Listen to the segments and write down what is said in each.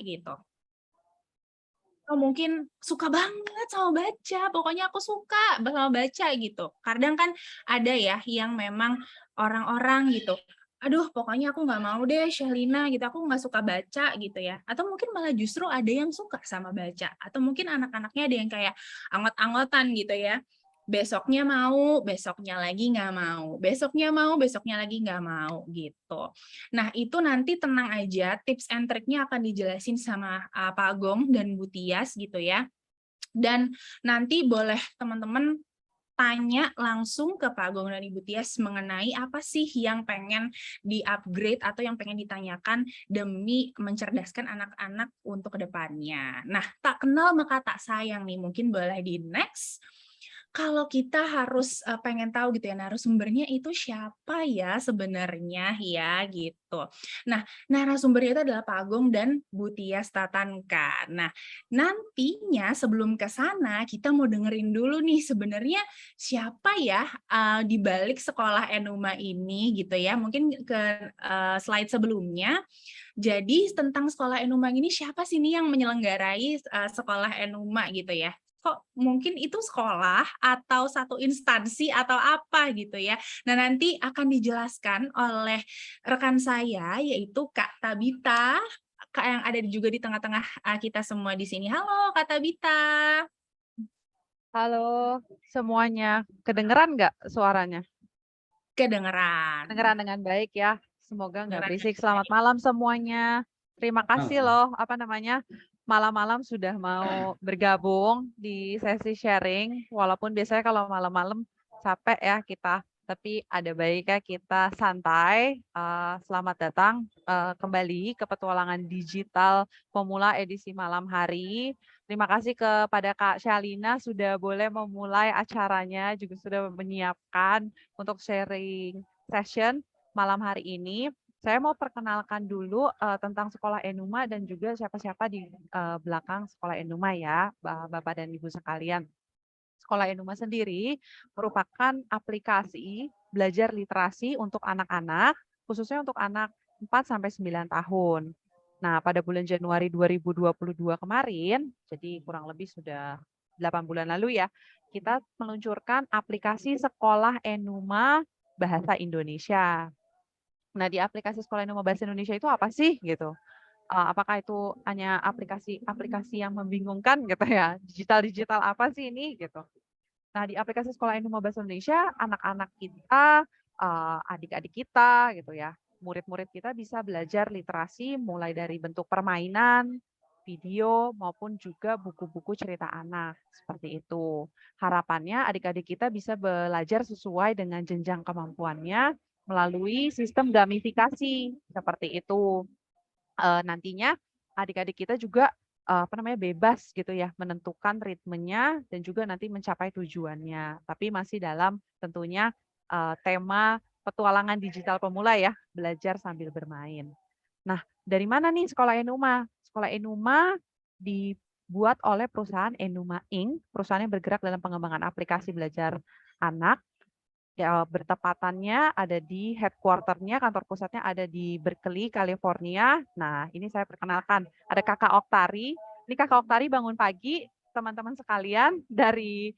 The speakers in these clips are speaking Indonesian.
gitu. Atau mungkin suka banget sama baca, pokoknya aku suka sama baca gitu. Kadang kan ada ya yang memang orang-orang gitu, "Aduh pokoknya aku nggak mau deh Shelina gitu, aku nggak suka baca," gitu ya. Atau mungkin malah justru ada yang suka sama baca, atau mungkin anak-anaknya ada yang kayak anggot-anggotan gitu ya. Besoknya mau, besoknya lagi nggak mau, besoknya mau, besoknya lagi nggak mau, gitu. Nah, itu nanti tenang aja, tips and triknya akan dijelasin sama Pak Gong dan Bu Tias gitu ya. Dan nanti boleh teman-teman tanya langsung ke Pak Gong dan Ibu Tias mengenai apa sih yang pengen di-upgrade atau yang pengen ditanyakan demi mencerdaskan anak-anak untuk kedepannya. Nah, tak kenal maka tak sayang nih, mungkin boleh di next. Kalau kita harus pengen tahu gitu ya narasumbernya itu siapa ya sebenarnya ya gitu. Nah, narasumbernya itu adalah Pak Agung dan Bu Tias Tatanka. Nah, nantinya sebelum ke sana kita mau dengerin dulu nih sebenarnya siapa ya di balik sekolah Enuma ini gitu ya. Mungkin ke slide sebelumnya. Jadi tentang sekolah Enuma ini siapa sih nih yang menyelenggarai sekolah Enuma gitu ya? Kok mungkin itu sekolah atau satu instansi atau apa gitu ya. Nah, nanti akan dijelaskan oleh rekan saya yaitu Kak Tabita, Kak yang ada juga di tengah-tengah kita semua di sini. Halo Kak Tabita. Halo semuanya, kedengeran nggak suaranya? Kedengeran. Kedengeran dengan baik ya, semoga nggak Kedengeran. berisik. Selamat malam semuanya. Terima kasih loh, malam-malam sudah mau bergabung di sesi sharing. Walaupun biasanya kalau malam-malam capek ya kita, tapi ada baiknya kita santai. Selamat datang kembali ke petualangan digital pemula edisi malam hari. Terima kasih kepada Kak Shalina sudah boleh memulai acaranya, juga sudah menyiapkan untuk sharing session malam hari ini. Saya mau perkenalkan dulu tentang Sekolah Enuma dan juga siapa-siapa di belakang Sekolah Enuma ya, Bapak dan Ibu sekalian. Sekolah Enuma sendiri merupakan aplikasi belajar literasi untuk anak-anak, khususnya untuk anak 4 sampai 9 tahun. Nah, pada bulan Januari 2022 kemarin, jadi kurang lebih sudah 8 bulan lalu ya, kita meluncurkan aplikasi Sekolah Enuma Bahasa Indonesia. Nah, di aplikasi Sekolah Enuma Bahasa Indonesia itu apa sih gitu? Apakah itu hanya aplikasi yang membingungkan gitu ya? Digital-digital apa sih ini gitu? Nah, di aplikasi Sekolah Enuma Bahasa Indonesia, anak-anak kita, adik-adik kita gitu ya, murid-murid kita bisa belajar literasi mulai dari bentuk permainan, video, maupun juga buku-buku cerita anak, seperti itu. Harapannya adik-adik kita bisa belajar sesuai dengan jenjang kemampuannya melalui sistem gamifikasi, seperti itu. Nantinya adik-adik kita juga, bebas gitu ya menentukan ritmenya dan juga nanti mencapai tujuannya. Tapi masih dalam tentunya, tema petualangan digital pemula ya, belajar sambil bermain. Nah, dari mana nih Sekolah Enuma? Sekolah Enuma dibuat oleh perusahaan Enuma Inc., perusahaan yang bergerak dalam pengembangan aplikasi belajar anak. Ya, bertepatannya ada di headquarter-nya, kantor pusatnya ada di Berkeley, California. Nah, ini saya perkenalkan, ada Kakak Oktari. Ini Kakak Oktari bangun pagi, teman-teman sekalian dari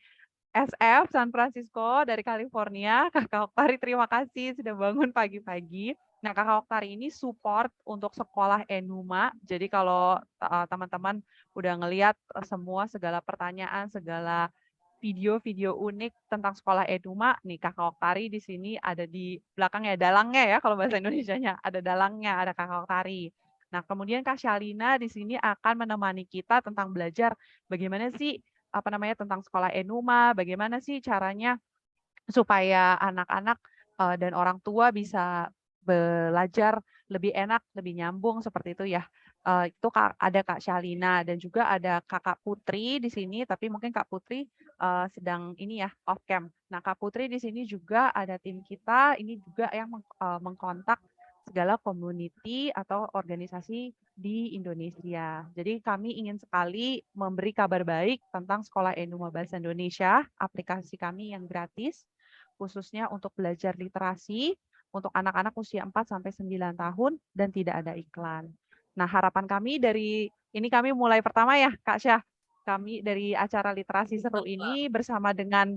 SF San Francisco, dari California. Kakak Oktari terima kasih sudah bangun pagi-pagi. Nah, Kakak Oktari ini support untuk sekolah Enuma. Jadi kalau teman-teman udah ngelihat semua segala pertanyaan, segala video-video unik tentang sekolah Enuma, nih Kakak Oktari di sini ada di belakangnya, dalangnya ya kalau bahasa Indonesianya, ada dalangnya, ada Kakak Oktari. Nah, kemudian Kak Shalina di sini akan menemani kita tentang belajar bagaimana sih tentang sekolah Enuma, bagaimana sih caranya supaya anak-anak dan orang tua bisa belajar lebih enak, lebih nyambung seperti itu ya. Itu ada Kak Shalina dan juga ada Kakak Putri di sini, tapi mungkin Kak Putri sedang ini ya off cam. Nah, Kak Putri di sini juga ada tim kita, ini juga yang mengkontak segala community atau organisasi di Indonesia. Jadi kami ingin sekali memberi kabar baik tentang Sekolah Enuma Bahasa Indonesia, aplikasi kami yang gratis, khususnya untuk belajar literasi untuk anak-anak usia 4 sampai 9 tahun dan tidak ada iklan. Nah, harapan kami ini kami mulai pertama ya, Kak Syah. Kami dari acara literasi seru ini bersama dengan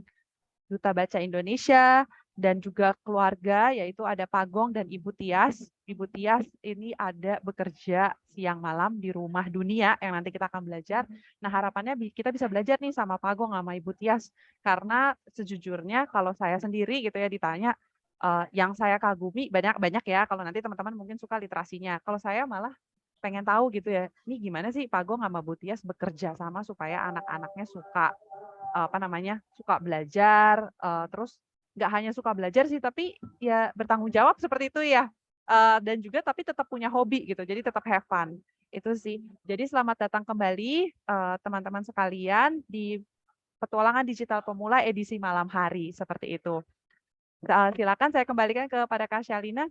Duta Baca Indonesia dan juga keluarga, yaitu ada Pak Gong dan Ibu Tias. Ibu Tias ini ada bekerja siang malam di Rumah Dunia yang nanti kita akan belajar. Nah, harapannya kita bisa belajar nih sama Pak Gong sama Ibu Tias. Karena sejujurnya kalau saya sendiri gitu ya ditanya, yang saya kagumi banyak-banyak ya, kalau nanti teman-teman mungkin suka literasinya. Kalau saya malah pengen tahu gitu ya, ini gimana sih Pak Gong sama Bu Tias bekerja sama supaya anak-anaknya suka suka belajar, terus nggak hanya suka belajar sih, tapi ya bertanggung jawab seperti itu ya, dan juga tapi tetap punya hobi gitu, jadi tetap have fun, itu sih. Jadi selamat datang kembali, teman-teman sekalian di Petualangan Digital Pemula edisi malam hari, seperti itu. Silakan saya kembalikan kepada Kak Shalina.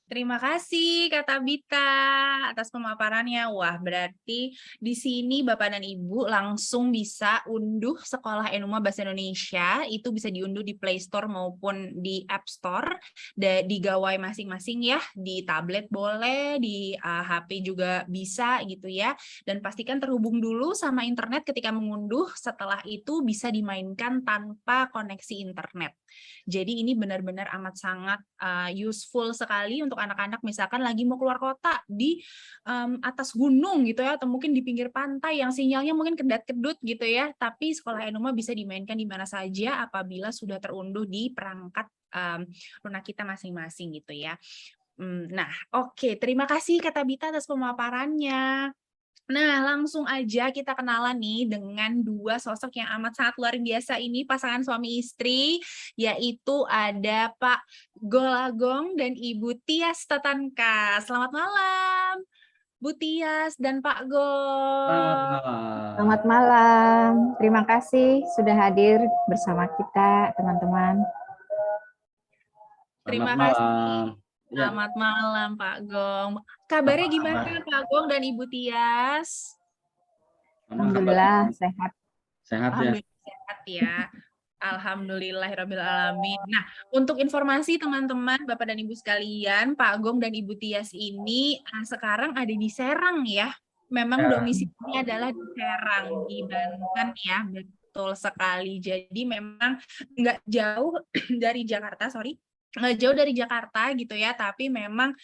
Terima kasih Kak Tabita atas pemaparannya. Wah, berarti di sini Bapak dan Ibu langsung bisa unduh Sekolah Enuma Bahasa Indonesia. Itu bisa diunduh di Play Store maupun di App Store. Di gawai masing-masing ya. Di tablet boleh, di HP juga bisa gitu ya. Dan pastikan terhubung dulu sama internet ketika mengunduh. Setelah itu bisa dimainkan tanpa koneksi internet. Jadi ini benar-benar amat sangat useful sekali untuk anak-anak misalkan lagi mau keluar kota di atas gunung gitu ya, atau mungkin di pinggir pantai yang sinyalnya mungkin kedat-kedut gitu ya, tapi Sekolah Enuma bisa dimainkan di mana saja apabila sudah terunduh di perangkat lunak kita masing-masing gitu ya. Nah, oke. Terima kasih Kak Tabita atas pemaparannya. Nah, langsung aja kita kenalan nih dengan dua sosok yang amat sangat luar biasa ini, pasangan suami istri, yaitu ada Pak Golagong dan Ibu Tias Tatanka. Selamat malam, Bu Tias dan Pak Selamat Gong. malam. Selamat malam, terima kasih sudah hadir bersama kita, teman-teman. Terima Selamat kasih. malam. Ya, Selamat malam, Pak Gong. Kabarnya apa gimana, kabar? Pak Gong dan Ibu Tias? Mama Alhamdulillah kabarnya sehat. sehat ya. Alhamdulillah sehat ya. Alhamdulillahirrahmanirrahim. Nah, untuk informasi teman-teman, Bapak dan Ibu sekalian, Pak Gong dan Ibu Tias ini sekarang ada di Serang ya. Memang Ya. domisilinya adalah di Serang, di Banten ya. Betul sekali. Jadi memang nggak jauh dari Jakarta, nggak jauh dari Jakarta gitu ya. Tapi memang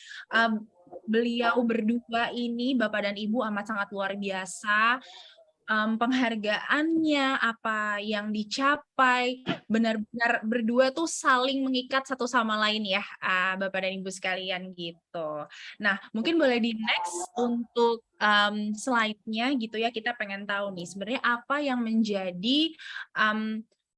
beliau berdua ini, Bapak dan Ibu amat sangat luar biasa. Penghargaannya, apa yang dicapai, benar-benar berdua tuh saling mengikat satu sama lain ya, Bapak dan Ibu sekalian gitu. Nah, mungkin boleh di next untuk slide-nya gitu ya, kita pengen tahu nih sebenarnya apa yang menjadi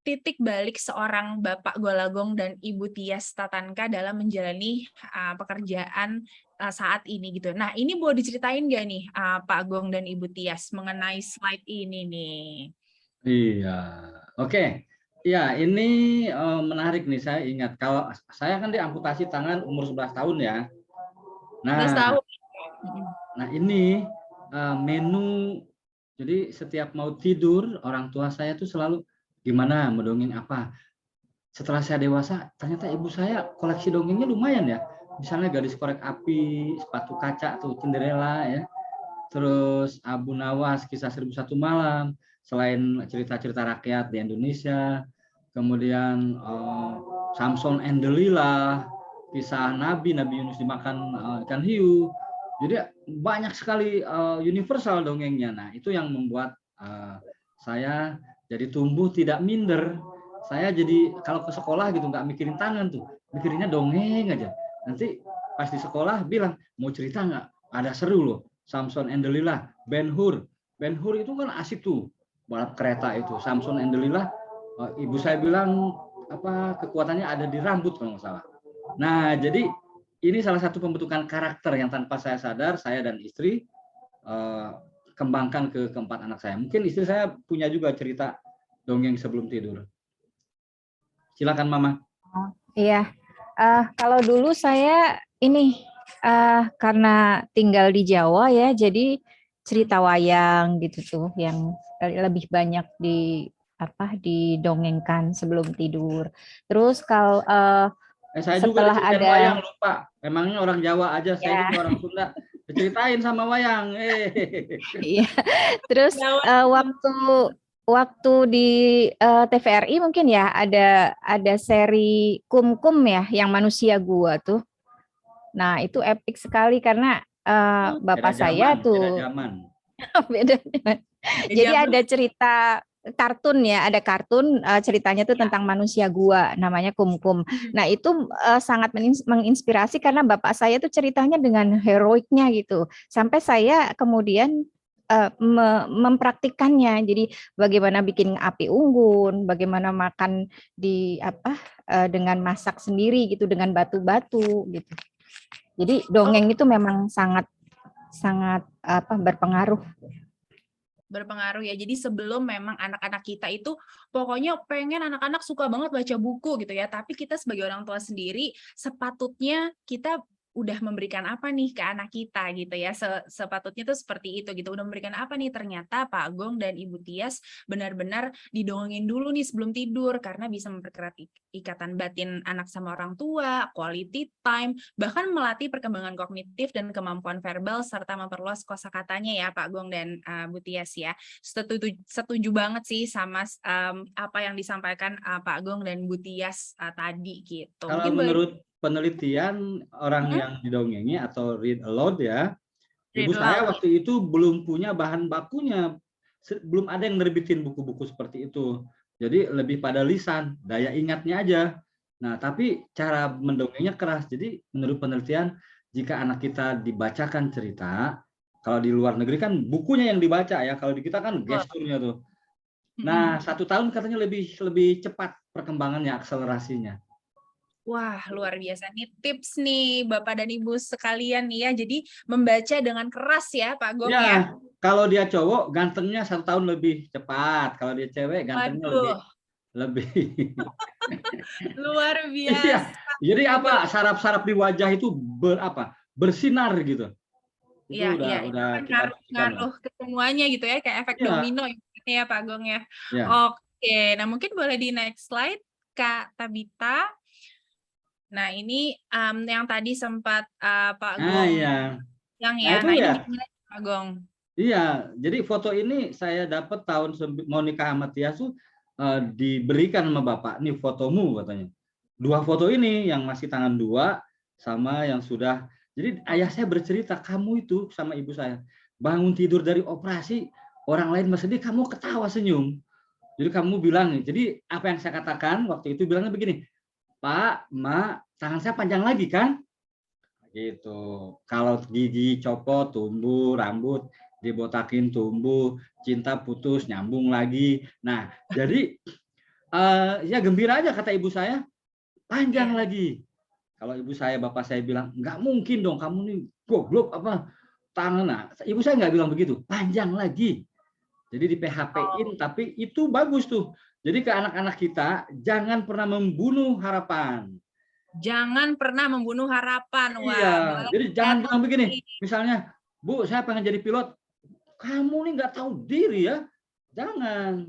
titik balik seorang Bapak Golagong dan Ibu Tias Tatanka dalam menjalani pekerjaan saat ini gitu. Nah, ini boleh diceritain nggak nih Pak Gong dan Ibu Tias mengenai slide ini nih? Iya. Oke. Ya, ini menarik nih. Saya ingat kalau saya kan diamputasi tangan umur 11 tahun ya. 11 tahun. Nah ini menu. Jadi setiap mau tidur orang tua saya tuh selalu gimana mendongeng apa. Setelah saya dewasa, ternyata ibu saya koleksi dongengnya lumayan ya. Misalnya Gadis Korek Api, Sepatu Kaca tuh Cinderella ya. Terus Abu Nawas, Kisah 1001 Malam, selain cerita-cerita rakyat di Indonesia, kemudian Samson and Delilah, kisah Nabi Yunus dimakan ikan hiu. Jadi banyak sekali universal dongengnya. Nah, itu yang membuat saya jadi tumbuh tidak minder. Saya jadi kalau ke sekolah gitu nggak mikirin tangan tuh, mikirinnya dongeng aja. Nanti pas di sekolah bilang mau cerita nggak? Ada seru loh. Samson and Delilah, Ben Hur. Ben Hur itu kan asik tuh balap kereta itu. Samson and Delilah, ibu saya bilang apa kekuatannya ada di rambut kalau nggak salah. Nah, jadi ini salah satu pembentukan karakter yang tanpa saya sadar saya dan istri kembangkan ke keempat anak saya. Mungkin istri saya punya juga cerita dongeng sebelum tidur. Silakan Mama. Iya, kalau dulu saya ini karena tinggal di Jawa ya, jadi cerita wayang gitu tuh yang lebih banyak didongengkan sebelum tidur. Terus kalau Saya setelah juga ada wayang lupa. Emangnya orang Jawa aja, saya ya, juga orang Sunda. Diceritain sama wayang. Iya. Terus Gawat. waktu di TVRI mungkin ya ada seri Kum-Kum ya yang manusia gua tuh. Nah, itu epic sekali karena Beda bapak saya zaman, beda tuh zaman. beda. Jadi Zaman. ada cerita kartun ya, ada kartun ceritanya tuh tentang manusia gua, namanya Kum-Kum. Nah, itu sangat menginspirasi karena bapak saya tuh ceritanya dengan heroiknya gitu. Sampai saya kemudian mempraktikannya. Jadi bagaimana bikin api unggun, bagaimana makan di dengan masak sendiri gitu dengan batu-batu gitu. Jadi dongeng itu memang sangat berpengaruh. Berpengaruh ya. Jadi sebelum memang anak-anak kita itu pokoknya pengen anak-anak suka banget baca buku gitu ya. Tapi kita sebagai orang tua sendiri sepatutnya kita udah memberikan apa nih ke anak kita gitu ya. Sepatutnya tuh seperti itu gitu. Udah memberikan apa nih, ternyata Pak Agong dan Ibu Tias benar-benar didongengin dulu nih sebelum tidur karena bisa mempererat ikatan batin anak sama orang tua, quality time, bahkan melatih perkembangan kognitif dan kemampuan verbal serta memperluas kosakatanya ya Pak Agong dan Bu Tias ya. Setuju banget sih sama apa yang disampaikan Pak Agong dan Bu Tias tadi gitu. Kalau Mungkin menurut penelitian orang yang didongengi atau read aloud ya, ibu saya waktu itu belum punya bahan bakunya, belum ada yang nerbitin buku-buku seperti itu. Jadi lebih pada lisan, daya ingatnya aja. Nah, tapi cara mendongengnya keras. Jadi menurut penelitian, jika anak kita dibacakan cerita, kalau di luar negeri kan bukunya yang dibaca ya, kalau di kita kan gesturnya tuh. Nah, 1 tahun katanya lebih cepat perkembangannya, akselerasinya. Wah, luar biasa nih tips nih Bapak dan Ibu sekalian nih ya. Jadi membaca dengan keras ya Pak Agong ya. Ya, kalau dia cowok gantengnya 1 tahun lebih cepat. Kalau dia cewek gantengnya Waduh, lebih. luar Iya. biasa. Jadi apa? Saraf-saraf di wajah itu bersinar gitu. Iya, Itu iya, itu udah kan kita buktikan lah. ngaruh ke semuanya gitu ya, kayak efek Iya, domino ya Pak Agong ya. ya. Oke, nah mungkin boleh di next slide Kak Tabita. Nah ini yang tadi sempat Pak Nah, Agong iya. yang Nah, ya. itu Nah ini ya. gimana Pak Agong? Iya, jadi foto ini saya dapat tahun mau nikah sama Tias tuh diberikan sama bapak, nih fotomu katanya. 2 foto ini yang masih tangan 2 sama yang sudah. Jadi ayah saya bercerita, kamu itu sama ibu saya bangun tidur dari operasi, orang lain sedih, kamu ketawa senyum. Jadi kamu bilang nih, jadi apa yang saya katakan waktu itu bilangnya begini, Pak, Ma, tangan saya panjang lagi kan? Gitu. Kalau gigi copot tumbuh, rambut dibotakin tumbuh, cinta putus nyambung lagi. Nah, jadi ya gembira aja kata ibu saya, panjang lagi. Kalau ibu saya, bapak saya bilang, nggak mungkin dong kamu nih goblok apa tangan. Nah, ibu saya nggak bilang begitu, panjang lagi. Jadi di PHP-in, tapi itu bagus tuh. Jadi ke anak-anak kita, jangan pernah membunuh harapan. Jangan pernah membunuh harapan. Wah, Iya, boleh jadi jangan bilang begini, nih. misalnya, Bu, saya pengen jadi pilot, kamu nih nggak tahu diri ya, jangan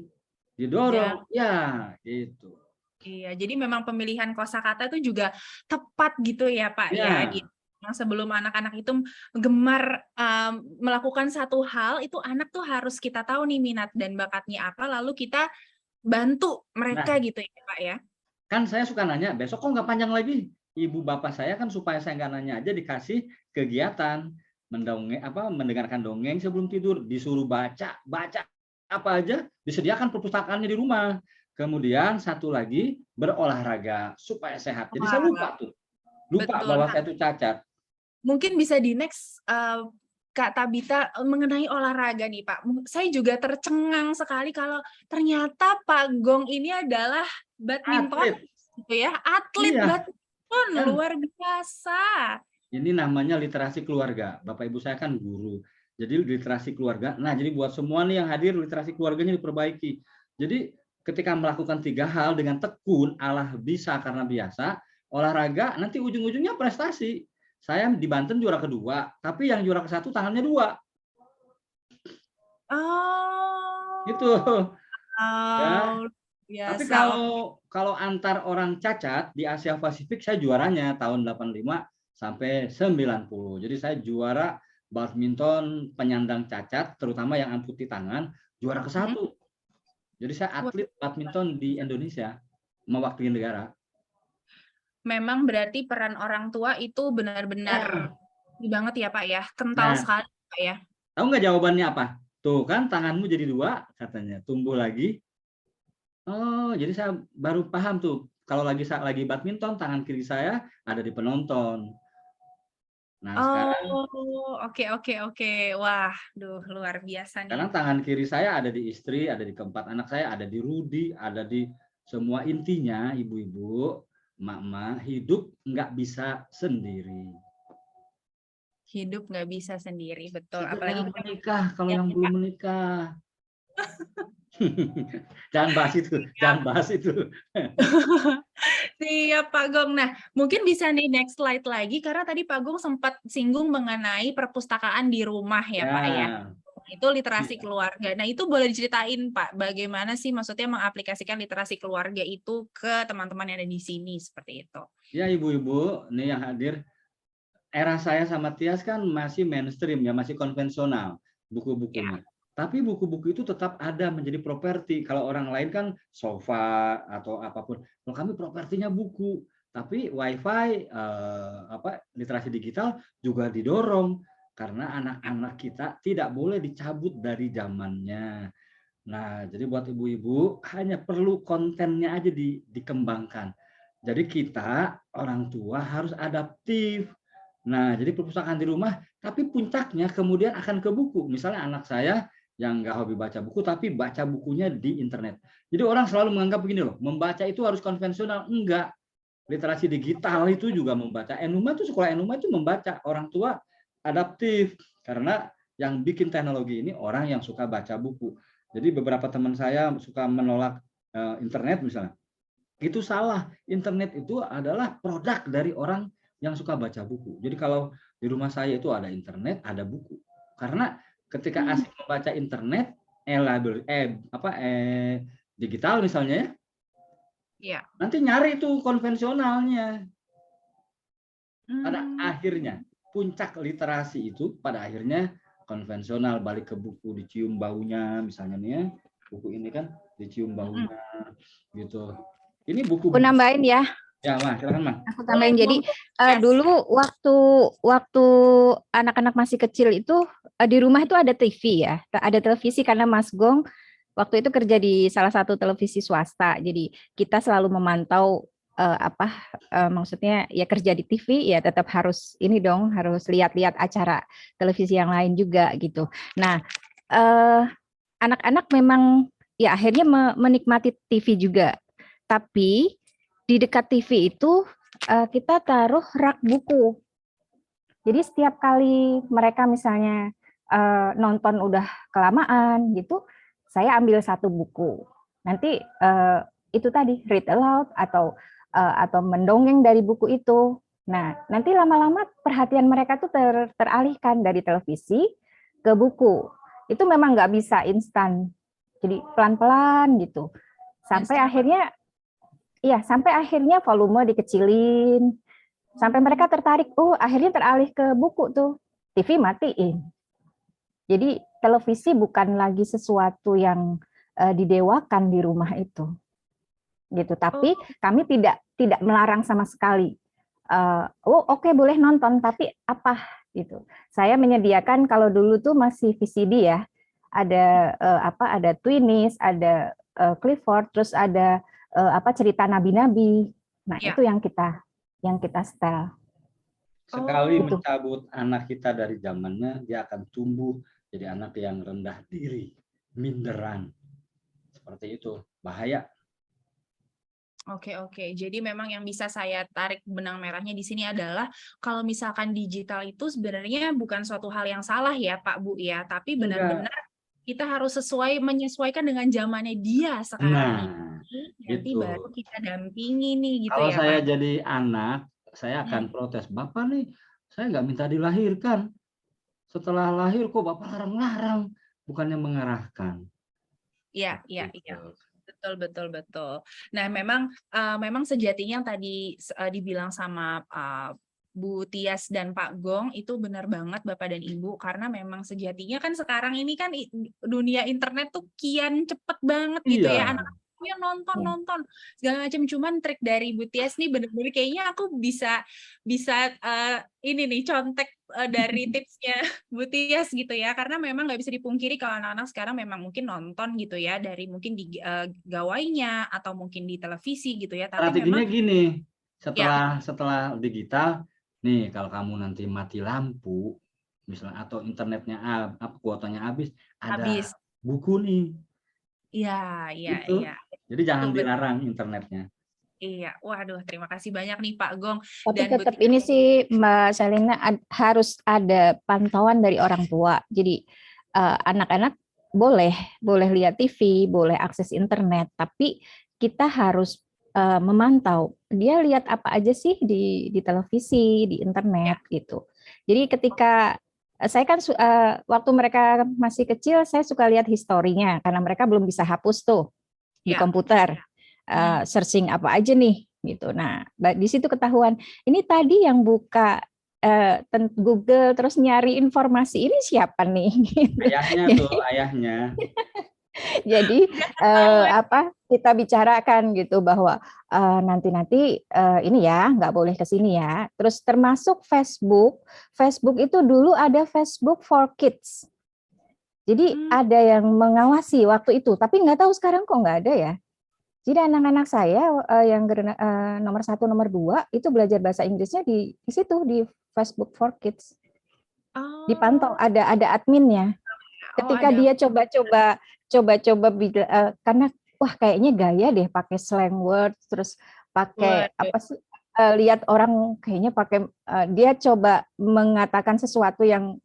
didorong, ya gitu. Iya, jadi memang pemilihan kosakata itu juga tepat gitu ya Pak ya. Ya, Gitu. Yang sebelum anak-anak itu gemar melakukan satu hal, itu anak tuh harus kita tahu nih minat dan bakatnya apa, lalu kita bantu nah mereka gitu ya Pak ya. kan saya suka nanya, besok kok nggak panjang lagi? Ibu bapak saya kan supaya saya nggak nanya aja dikasih kegiatan mendengarkan dongeng sebelum tidur, disuruh baca apa aja, disediakan perpustakaannya di rumah. Kemudian satu lagi berolahraga supaya sehat. Jadi saya lupa Betul. bahwa saya itu cacat. Mungkin bisa di next Kak Tabita mengenai olahraga nih Pak. Saya juga tercengang sekali kalau ternyata Pak Gong ini adalah badminton gitu ya, atlet badminton luar biasa. Ini namanya literasi keluarga. Bapak Ibu saya kan guru. Jadi literasi keluarga. Nah, jadi buat semua nih yang hadir, literasi keluarganya diperbaiki. Jadi ketika melakukan 3 hal dengan tekun, Allah bisa karena biasa, olahraga nanti ujung-ujungnya prestasi. Saya di Banten juara kedua, tapi yang juara ke-1 tangannya 2. Oh. Gitu. Ya. Tapi kalau antar orang cacat di Asia Pasifik saya juaranya tahun 85 sampai 90. Jadi saya juara badminton penyandang cacat, terutama yang amputasi tangan, juara ke-1. Jadi saya atlet badminton di Indonesia, mewakili negara. Memang berarti peran orang tua itu benar-benar banget ya Pak ya, kental Nah, sekali Pak ya. tahu nggak jawabannya apa? Tuh kan tanganmu jadi 2 katanya, tumbuh lagi. Oh, jadi saya baru paham tuh. Kalau lagi badminton, tangan kiri saya ada di penonton. Nah, sekarang Oke. Wah, luar biasa nih. sekarang tangan kiri saya ada di istri, ada di keempat anak saya, ada di Rudi, ada di semua. Intinya ibu-ibu, emak-emak, hidup nggak bisa sendiri. Hidup nggak bisa sendiri, betul. Segera Apalagi menikah kalau ya, yang belum menikah. Jangan bahas itu. Siap Pak Gong. Nah, mungkin bisa nih next slide lagi, karena tadi Pak Gong sempat singgung mengenai perpustakaan di rumah ya Pak ya. Itu literasi keluarga. Nah, itu boleh diceritain Pak, bagaimana sih maksudnya mengaplikasikan literasi keluarga itu ke teman-teman yang ada di sini, seperti itu. Ya ibu-ibu, nih yang hadir, era saya sama Tias kan masih mainstream ya, masih konvensional buku-bukunya. Tapi buku-buku itu tetap ada menjadi properti. Kalau orang lain kan sofa atau apapun. Kalau kami propertinya buku. Tapi WiFi, literasi digital juga didorong karena anak-anak kita tidak boleh dicabut dari zamannya. Nah, jadi buat ibu-ibu hanya perlu kontennya aja dikembangkan. Jadi kita orang tua harus adaptif. Nah, jadi perpustakaan di rumah, tapi puncaknya kemudian akan ke buku. Misalnya anak saya yang nggak hobi baca buku, tapi baca bukunya di internet. Jadi orang selalu menganggap begini loh, membaca itu harus konvensional. Enggak. Literasi digital itu juga membaca. Enuma itu sekolah Enuma itu membaca. Orang tua adaptif. Karena yang bikin teknologi ini orang yang suka baca buku. Jadi beberapa teman saya suka menolak internet misalnya. Itu salah. Internet itu adalah produk dari orang yang suka baca buku. Jadi kalau di rumah saya itu ada internet, ada buku. Karena ketika asik membaca internet, digital misalnya ya, nanti nyari tuh konvensionalnya. Pada akhirnya, puncak literasi itu pada akhirnya konvensional, balik ke buku, dicium baunya misalnya nih ya. Buku ini kan dicium baunya gitu. Ini buku. Aku nambahin ya. Ya, Mas, silakan, Mas. Aku tambahin. Jadi dulu waktu anak-anak masih kecil itu di rumah itu ada TV ya, ada televisi karena Mas Gong waktu itu kerja di salah satu televisi swasta. Jadi kita selalu memantau maksudnya ya kerja di TV ya tetap harus ini dong, harus lihat-lihat acara televisi yang lain juga gitu. Nah, anak-anak memang ya akhirnya menikmati TV juga. Tapi di dekat TV itu kita taruh rak buku. Jadi setiap kali mereka misalnya nonton udah kelamaan gitu, saya ambil satu buku. Nanti itu tadi read aloud atau mendongeng dari buku itu. Nah, nanti lama-lama perhatian mereka tuh teralihkan dari televisi ke buku. Itu memang nggak bisa instan. Jadi pelan-pelan gitu. Sampai akhirnya volume dikecilin. Sampai mereka tertarik, akhirnya teralih ke buku tuh. TV matiin. Jadi televisi bukan lagi sesuatu yang didewakan di rumah itu. Gitu. Tapi kami tidak melarang sama sekali. Oke, boleh nonton, tapi apa gitu. Saya menyediakan kalau dulu tuh masih VCD ya. Ada Twinies, ada Clifford, terus ada cerita nabi-nabi. Nah, itu yang kita setel. Sekali mencabut anak kita dari zamannya, dia akan tumbuh jadi anak yang rendah diri, minderan. Seperti itu, bahaya. Oke. Jadi memang yang bisa saya tarik benang merahnya di sini adalah kalau misalkan digital itu sebenarnya bukan suatu hal yang salah ya Pak Bu ya, tapi benar-benar kita harus menyesuaikan dengan zamannya dia sekarang ini. Nanti baru kita dampingi nih gitu kalau ya Pak. Kalau saya jadi anak, saya akan protes. Bapak nih, saya nggak minta dilahirkan. Setelah lahir kok Bapak larang-larang, bukannya mengarahkan. Iya. Betul. Nah, memang sejatinya yang tadi dibilang sama Bu Tias dan Pak Gong, itu benar banget Bapak dan Ibu, karena memang sejatinya kan sekarang ini kan dunia internet tuh kian cepet banget gitu ya, Iya. anak-anak yang Ya. nonton segala macam. Cuman trik dari Bu Tias nih bener-bener kayaknya aku bisa ini nih contek dari tipsnya Bu Tias gitu ya, karena memang nggak bisa dipungkiri kalau anak-anak sekarang memang mungkin nonton gitu ya, dari mungkin di gawainya atau mungkin di televisi gitu ya, tapi Strateginya memang gini, ya setelah digital, nih kalau kamu nanti mati lampu, misalnya atau internetnya kuotanya habis, ada habis. buku nih, Iya, iya, gitu. iya. Jadi jangan Betul, betul. dilarang internetnya. Iya, waduh, terima kasih banyak nih Pak Gong Tapi dan Bu tetap Tias. ini sih Mbak Selina harus ada pantauan dari orang tua. Jadi anak-anak boleh lihat TV, boleh akses internet, tapi kita harus memantau dia lihat apa aja sih di televisi, di internet gitu. Jadi ketika saya kan waktu mereka masih kecil, saya suka lihat historinya karena mereka belum bisa hapus tuh di Ya. komputer. Searching apa aja nih gitu. Nah, di situ ketahuan ini tadi yang buka Google terus nyari informasi ini siapa nih? Ayahnya tuh, ayahnya. Jadi apa kita bicarakan gitu bahwa nanti ini ya nggak boleh ke sini ya. Terus termasuk Facebook itu dulu ada Facebook for Kids. Jadi ada yang mengawasi waktu itu, tapi nggak tahu sekarang kok nggak ada ya. Jadi anak-anak saya yang nomor 1, nomor 2 itu belajar bahasa Inggrisnya di situ di Facebook for Kids. Dipantau ada adminnya. Ketika dia coba-coba karena wah kayaknya gaya deh pakai slang word terus pakai apa sih lihat orang kayaknya pakai dia coba mengatakan sesuatu yang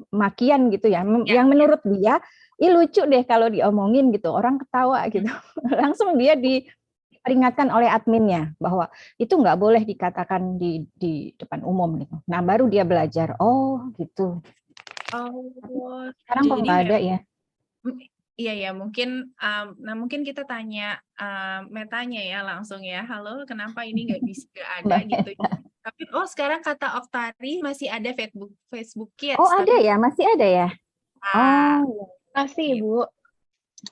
makian gitu ya, yang menurut dia lucu deh kalau diomongin gitu, orang ketawa gitu. Langsung dia diperingatkan oleh adminnya bahwa itu nggak boleh dikatakan di depan umum gitu. Nah baru dia belajar, oh gitu. Sekarang kok nggak ada ya? Iya ya, mungkin mungkin kita tanya Metanya ya langsung ya. Halo, kenapa ini nggak ada gitu? Tapi sekarang kata Oktari masih ada Facebook Kids. Oh ada ya, masih ada ya? Oh masih Bu.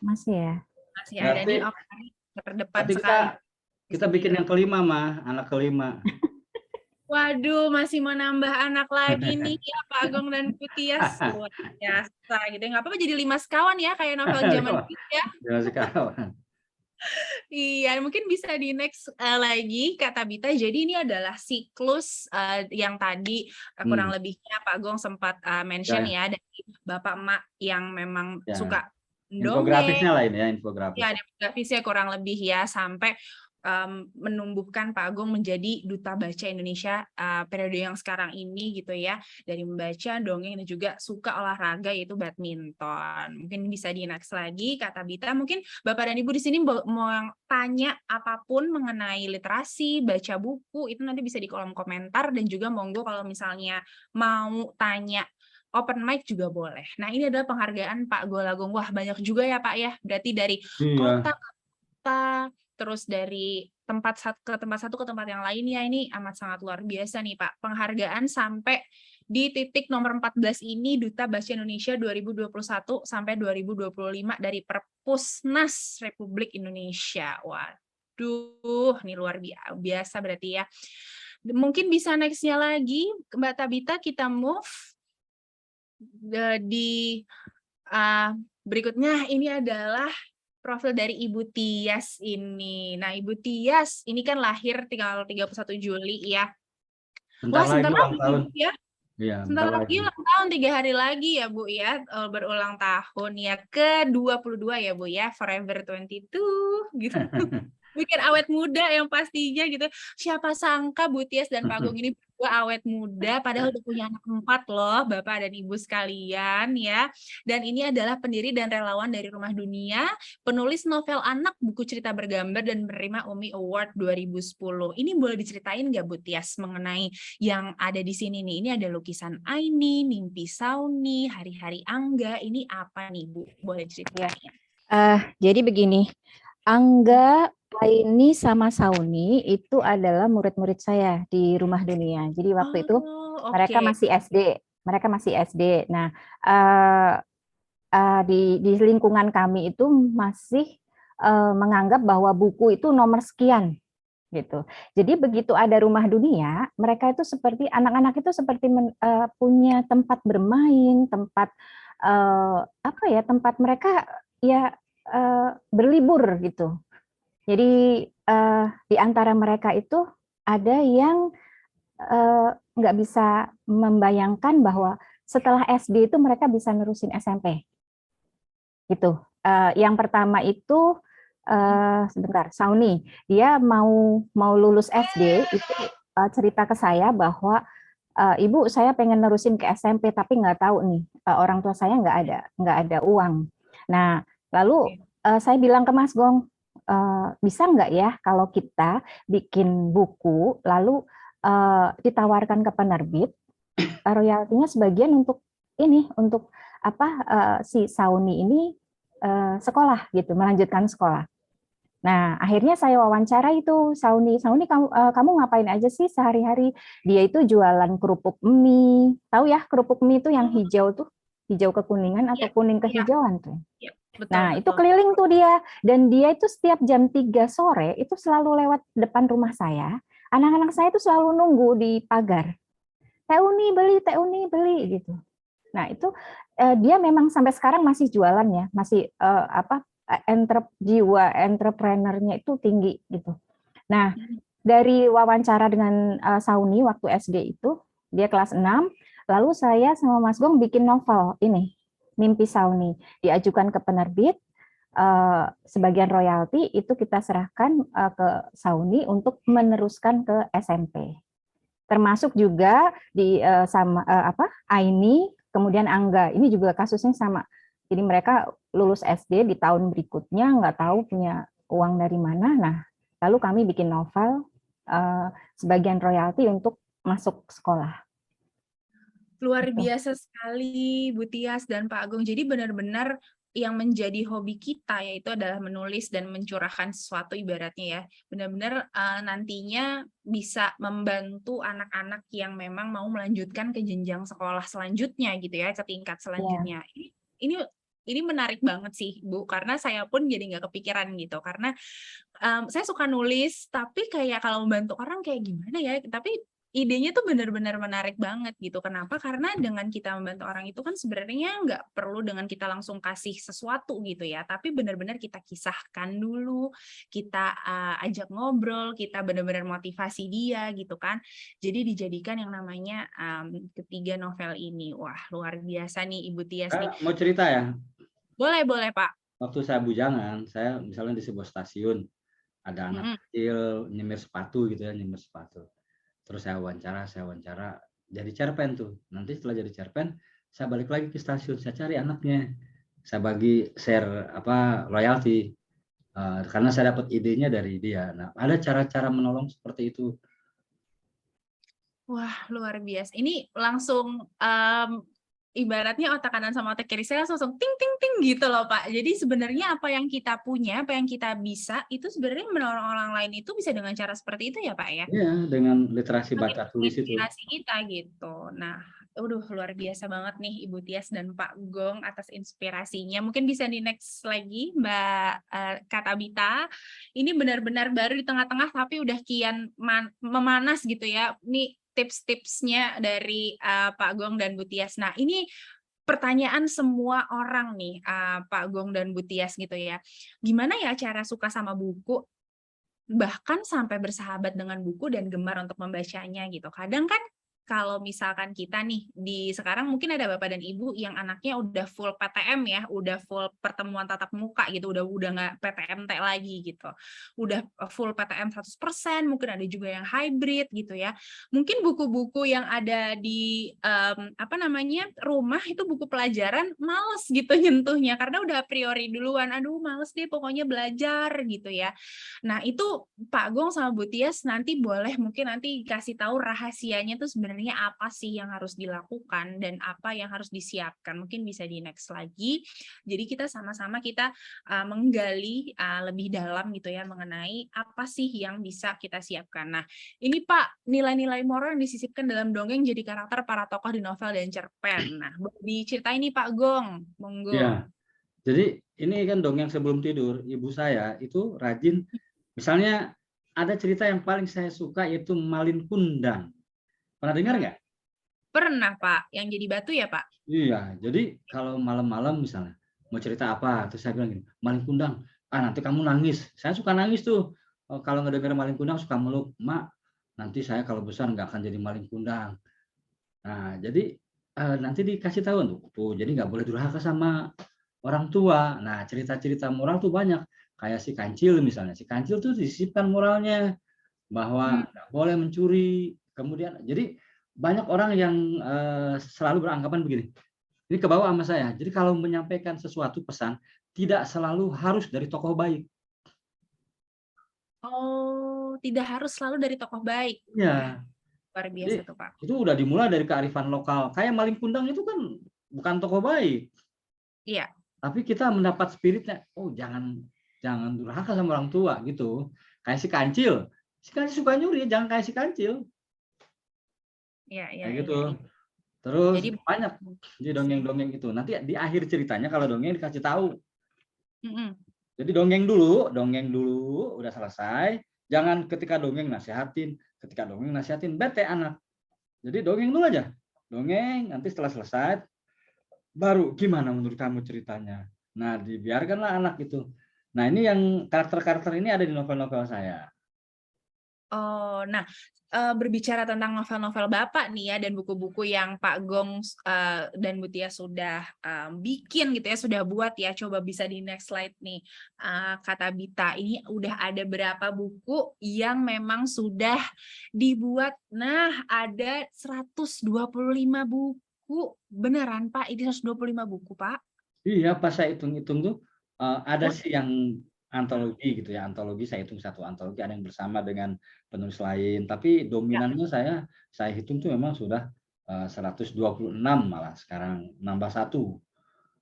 Masih ya. Masih ada nih Oktari terdepan sekali. Kita bikin yang kelima anak kelima. Waduh, masih mau nambah anak lagi nih ya Pak Gong dan Bu Tias. Luar biasa gitu. Nggak apa-apa jadi 5 sekawan ya, kayak novel zaman dulu ya. 5 sekawan. Iya, mungkin bisa di next lagi Kak Tabita. Jadi ini adalah siklus yang tadi kurang lebihnya Pak Gong sempat mention ya dari Bapak Emak yang memang suka infografisnya lah ini ya, infografis. Ya, infografisnya kurang lebih ya sampai menumbuhkan Pak Agung menjadi duta baca Indonesia periode yang sekarang ini gitu ya, dari membaca, dongeng, dan juga suka olahraga yaitu badminton. Mungkin bisa di next lagi Kak Tabita. Mungkin Bapak dan Ibu di sini mau tanya apapun mengenai literasi, baca buku, itu nanti bisa di kolom komentar, dan juga monggo kalau misalnya mau tanya open mic juga boleh. Nah, ini adalah penghargaan Pak Golagong. Wah, banyak juga ya Pak ya. Berarti dari kota, terus dari tempat ke tempat yang lainnya, ini amat sangat luar biasa nih Pak. Penghargaan sampai di titik nomor 14 ini Duta Baca Indonesia 2021 sampai 2025 dari Perpusnas Republik Indonesia. Waduh, ini luar biasa berarti ya. Mungkin bisa next-nya lagi Mbak Tabita, kita move di berikutnya. Ini adalah profil dari Ibu Tias ini. Nah, Ibu Tias ini kan lahir tanggal 31 Juli ya. Sebentar lagi tahun. Ya. Iya, sebentar lagi ulang tahun, 3 hari lagi ya Bu ya, berulang tahun ya ke-22 ya Bu ya, Forever 22 gitu. Bikin awet muda yang pastinya gitu. Siapa sangka Bu Tias dan Pak Agung ini berdua awet muda, padahal udah punya anak 4 loh, Bapak dan Ibu sekalian ya. Dan ini adalah pendiri dan relawan dari Rumah Dunia, penulis novel anak, buku cerita bergambar, dan menerima Umi Award 2010. Ini boleh diceritain nggak Bu Tias mengenai yang ada di sini nih? Ini ada lukisan Aini, Mimpi Sauni, Hari-hari Angga. Ini apa nih Bu? Boleh ceritain? Jadi begini, Angga Aini sama Sauni itu adalah murid-murid saya di Rumah Dunia. Jadi waktu itu Oh, mereka oke. masih SD. Mereka masih SD. Nah, eh, di lingkungan kami itu masih menganggap bahwa buku itu nomor sekian gitu. Jadi begitu ada Rumah Dunia, mereka itu seperti anak-anak itu seperti punya tempat bermain, tempat apa ya, tempat mereka ya berlibur gitu. Jadi di antara mereka itu ada yang nggak bisa membayangkan bahwa setelah SD itu mereka bisa nerusin SMP gitu. Yang pertama itu sebentar, Sauni, dia mau lulus SD itu cerita ke saya bahwa Ibu, saya pengen nerusin ke SMP tapi nggak tahu nih, orang tua saya nggak ada uang. Nah, lalu saya bilang ke Mas Gong, bisa nggak ya kalau kita bikin buku lalu ditawarkan ke penerbit, royaltinya sebagian untuk ini, untuk apa, si Sauni ini sekolah gitu, melanjutkan sekolah. Nah, akhirnya saya wawancara itu Sauni. Sauni, kamu ngapain aja sih sehari-hari? Dia itu jualan kerupuk mie. Tahu ya, kerupuk mie itu yang Oh, hijau tuh, hijau kekuningan iya, atau kuning iya, kehijauan tuh. iya. Betul, Nah, itu betul. keliling tuh dia. Dan dia itu setiap jam 3 sore itu selalu lewat depan rumah saya. Anak-anak saya itu selalu nunggu di pagar. Teh Uni beli, Teh Uni beli gitu. Nah, itu dia memang sampai sekarang masih jualan ya, masih apa, jiwa entrepreneurnya itu tinggi gitu. Nah, dari wawancara dengan Sauni waktu SD itu, dia kelas 6, lalu saya sama Mas Gong bikin novel ini, Mimpi Sauni, diajukan ke penerbit, sebagian royalti itu kita serahkan ke Sauni untuk meneruskan ke SMP. Termasuk juga di sama apa, Aini, kemudian Angga. Ini juga kasusnya sama. Jadi mereka lulus SD di tahun berikutnya nggak tahu punya uang dari mana. Nah, lalu kami bikin novel sebagian royalti untuk masuk sekolah. Luar Gitu. biasa sekali Bu Tias dan Pak Agung. Jadi benar-benar yang menjadi hobi kita yaitu adalah menulis dan mencurahkan sesuatu ibaratnya ya. Benar-benar nantinya bisa membantu anak-anak yang memang mau melanjutkan ke jenjang sekolah selanjutnya gitu ya, ke tingkat Ya. selanjutnya. Ini ini menarik banget sih Bu, karena saya pun jadi nggak kepikiran gitu. Karena saya suka nulis, tapi kayak kalau membantu orang kayak gimana ya? Tapi idenya tuh benar-benar menarik banget gitu. Kenapa? Karena dengan kita membantu orang itu kan sebenarnya nggak perlu dengan kita langsung kasih sesuatu gitu ya, tapi benar-benar kita kisahkan dulu, kita ajak ngobrol, kita benar-benar motivasi dia gitu kan. Jadi dijadikan yang namanya ketiga novel ini. Wah, luar biasa nih Ibu Tias nih. Mau cerita ya? Boleh, boleh Pak. Waktu saya bujangan, saya misalnya di sebuah stasiun, ada anak kecil nyemir sepatu gitu ya, nyemir sepatu. Terus saya wawancara, jadi cerpen tuh. Nanti setelah jadi cerpen, saya balik lagi ke stasiun, saya cari anaknya. Saya bagi share apa royalti. Karena saya dapat idenya dari dia. Nah, ada cara-cara menolong seperti itu. Wah, luar biasa. Ini langsung ibaratnya otak kanan sama otak kiri saya langsung ting ting ting gitu loh Pak. Jadi sebenarnya apa yang kita punya, apa yang kita bisa, itu sebenarnya menolong orang lain itu bisa dengan cara seperti itu ya Pak ya? Iya, dengan literasi baca tulis itu. Inspirasi kita gitu. Nah, luar biasa banget nih Ibu Tias dan Pak Gong atas inspirasinya. Mungkin bisa di next lagi Mbak Kak Tabita. Ini benar-benar baru di tengah-tengah tapi udah kian memanas gitu ya. Ini tips-tipsnya dari Pak Gong dan Bu Tias. Nah, ini pertanyaan semua orang nih, Pak Gong dan Bu Tias gitu ya. Gimana ya cara suka sama buku? Bahkan sampai bersahabat dengan buku dan gemar untuk membacanya gitu. Kadang kan kalau misalkan kita nih di sekarang mungkin ada bapak dan ibu yang anaknya udah full PTM ya, udah full pertemuan tatap muka gitu, udah nggak PTMT lagi gitu. Udah full PTM 100%, mungkin ada juga yang hybrid gitu ya. Mungkin buku-buku yang ada di apa namanya rumah itu buku pelajaran males gitu nyentuhnya karena udah a priori duluan, aduh males deh pokoknya belajar gitu ya. Nah, itu Pak Gong sama Bu Tias nanti boleh mungkin nanti kasih tahu rahasianya tuh sebenarnya sebenarnya apa sih yang harus dilakukan dan apa yang harus disiapkan. Mungkin bisa di next lagi. Jadi kita sama-sama menggali lebih dalam gitu ya mengenai apa sih yang bisa kita siapkan. Nah, ini Pak, nilai-nilai moral yang disisipkan dalam dongeng jadi karakter para tokoh di novel dan cerpen. Nah, boleh diceritain nih Pak Gong, monggo. Ya, jadi ini kan dongeng sebelum tidur. Ibu saya itu rajin, misalnya ada cerita yang paling saya suka yaitu Malin Kundang. Pernah dengar nggak? Pernah Pak, yang jadi batu ya Pak? Iya, jadi kalau malam-malam misalnya mau cerita apa, terus saya bilang gini, Malin Kundang, nanti kamu nangis. Saya suka nangis tuh. Kalau ngedenger Malin Kundang suka meluk, Mak, nanti saya kalau besar nggak akan jadi Malin Kundang. Nah, jadi nanti dikasih tahu tuh, jadi nggak boleh durhaka sama orang tua. Nah, cerita-cerita moral tuh banyak. Kayak si Kancil misalnya. Si Kancil tuh disisipkan moralnya bahwa nggak boleh mencuri. Kemudian, jadi banyak orang yang selalu beranggapan begini. Ini kebawa sama saya. Jadi kalau menyampaikan sesuatu pesan, tidak selalu harus dari tokoh baik. Oh, tidak harus selalu dari tokoh baik. Ya, Luar biasa jadi tuh Pak. itu udah dimulai dari kearifan lokal. Kayak Malin Kundang itu kan bukan tokoh baik. Iya. Tapi kita mendapat spiritnya, oh jangan durhaka sama orang tua gitu. Kayak si Kancil suka nyuri, jangan kayak si Kancil. Iya, iya, Kayak iya, gitu. iya. Terus Jadi banyak di dongeng-dongeng itu. Nanti di akhir ceritanya kalau dongeng dikasih tahu. Jadi dongeng dulu udah selesai. Jangan ketika dongeng nasihatin, bete anak. Jadi dongeng dulu aja. Dongeng, nanti setelah selesai baru gimana menurut kamu ceritanya. Nah, dibiarkanlah anak itu. Nah, ini yang karakter-karakter ini ada di novel-novel saya. Oh, nah, berbicara tentang novel-novel Bapak nih ya dan buku-buku yang Pak Gong dan Bu Tia sudah bikin gitu ya, sudah buat ya. Coba bisa di next slide nih, kata Bita. Ini udah ada berapa buku yang memang sudah dibuat? Nah, ada 125 buku. Beneran Pak? Ini 125 buku Pak? Iya, pas saya hitung-hitung tuh ada Wah, sih yang antologi gitu ya. Antologi saya hitung satu antologi, ada yang bersama dengan penulis lain. Tapi ya. dominannya saya hitung tuh memang sudah 126 malah sekarang nambah satu.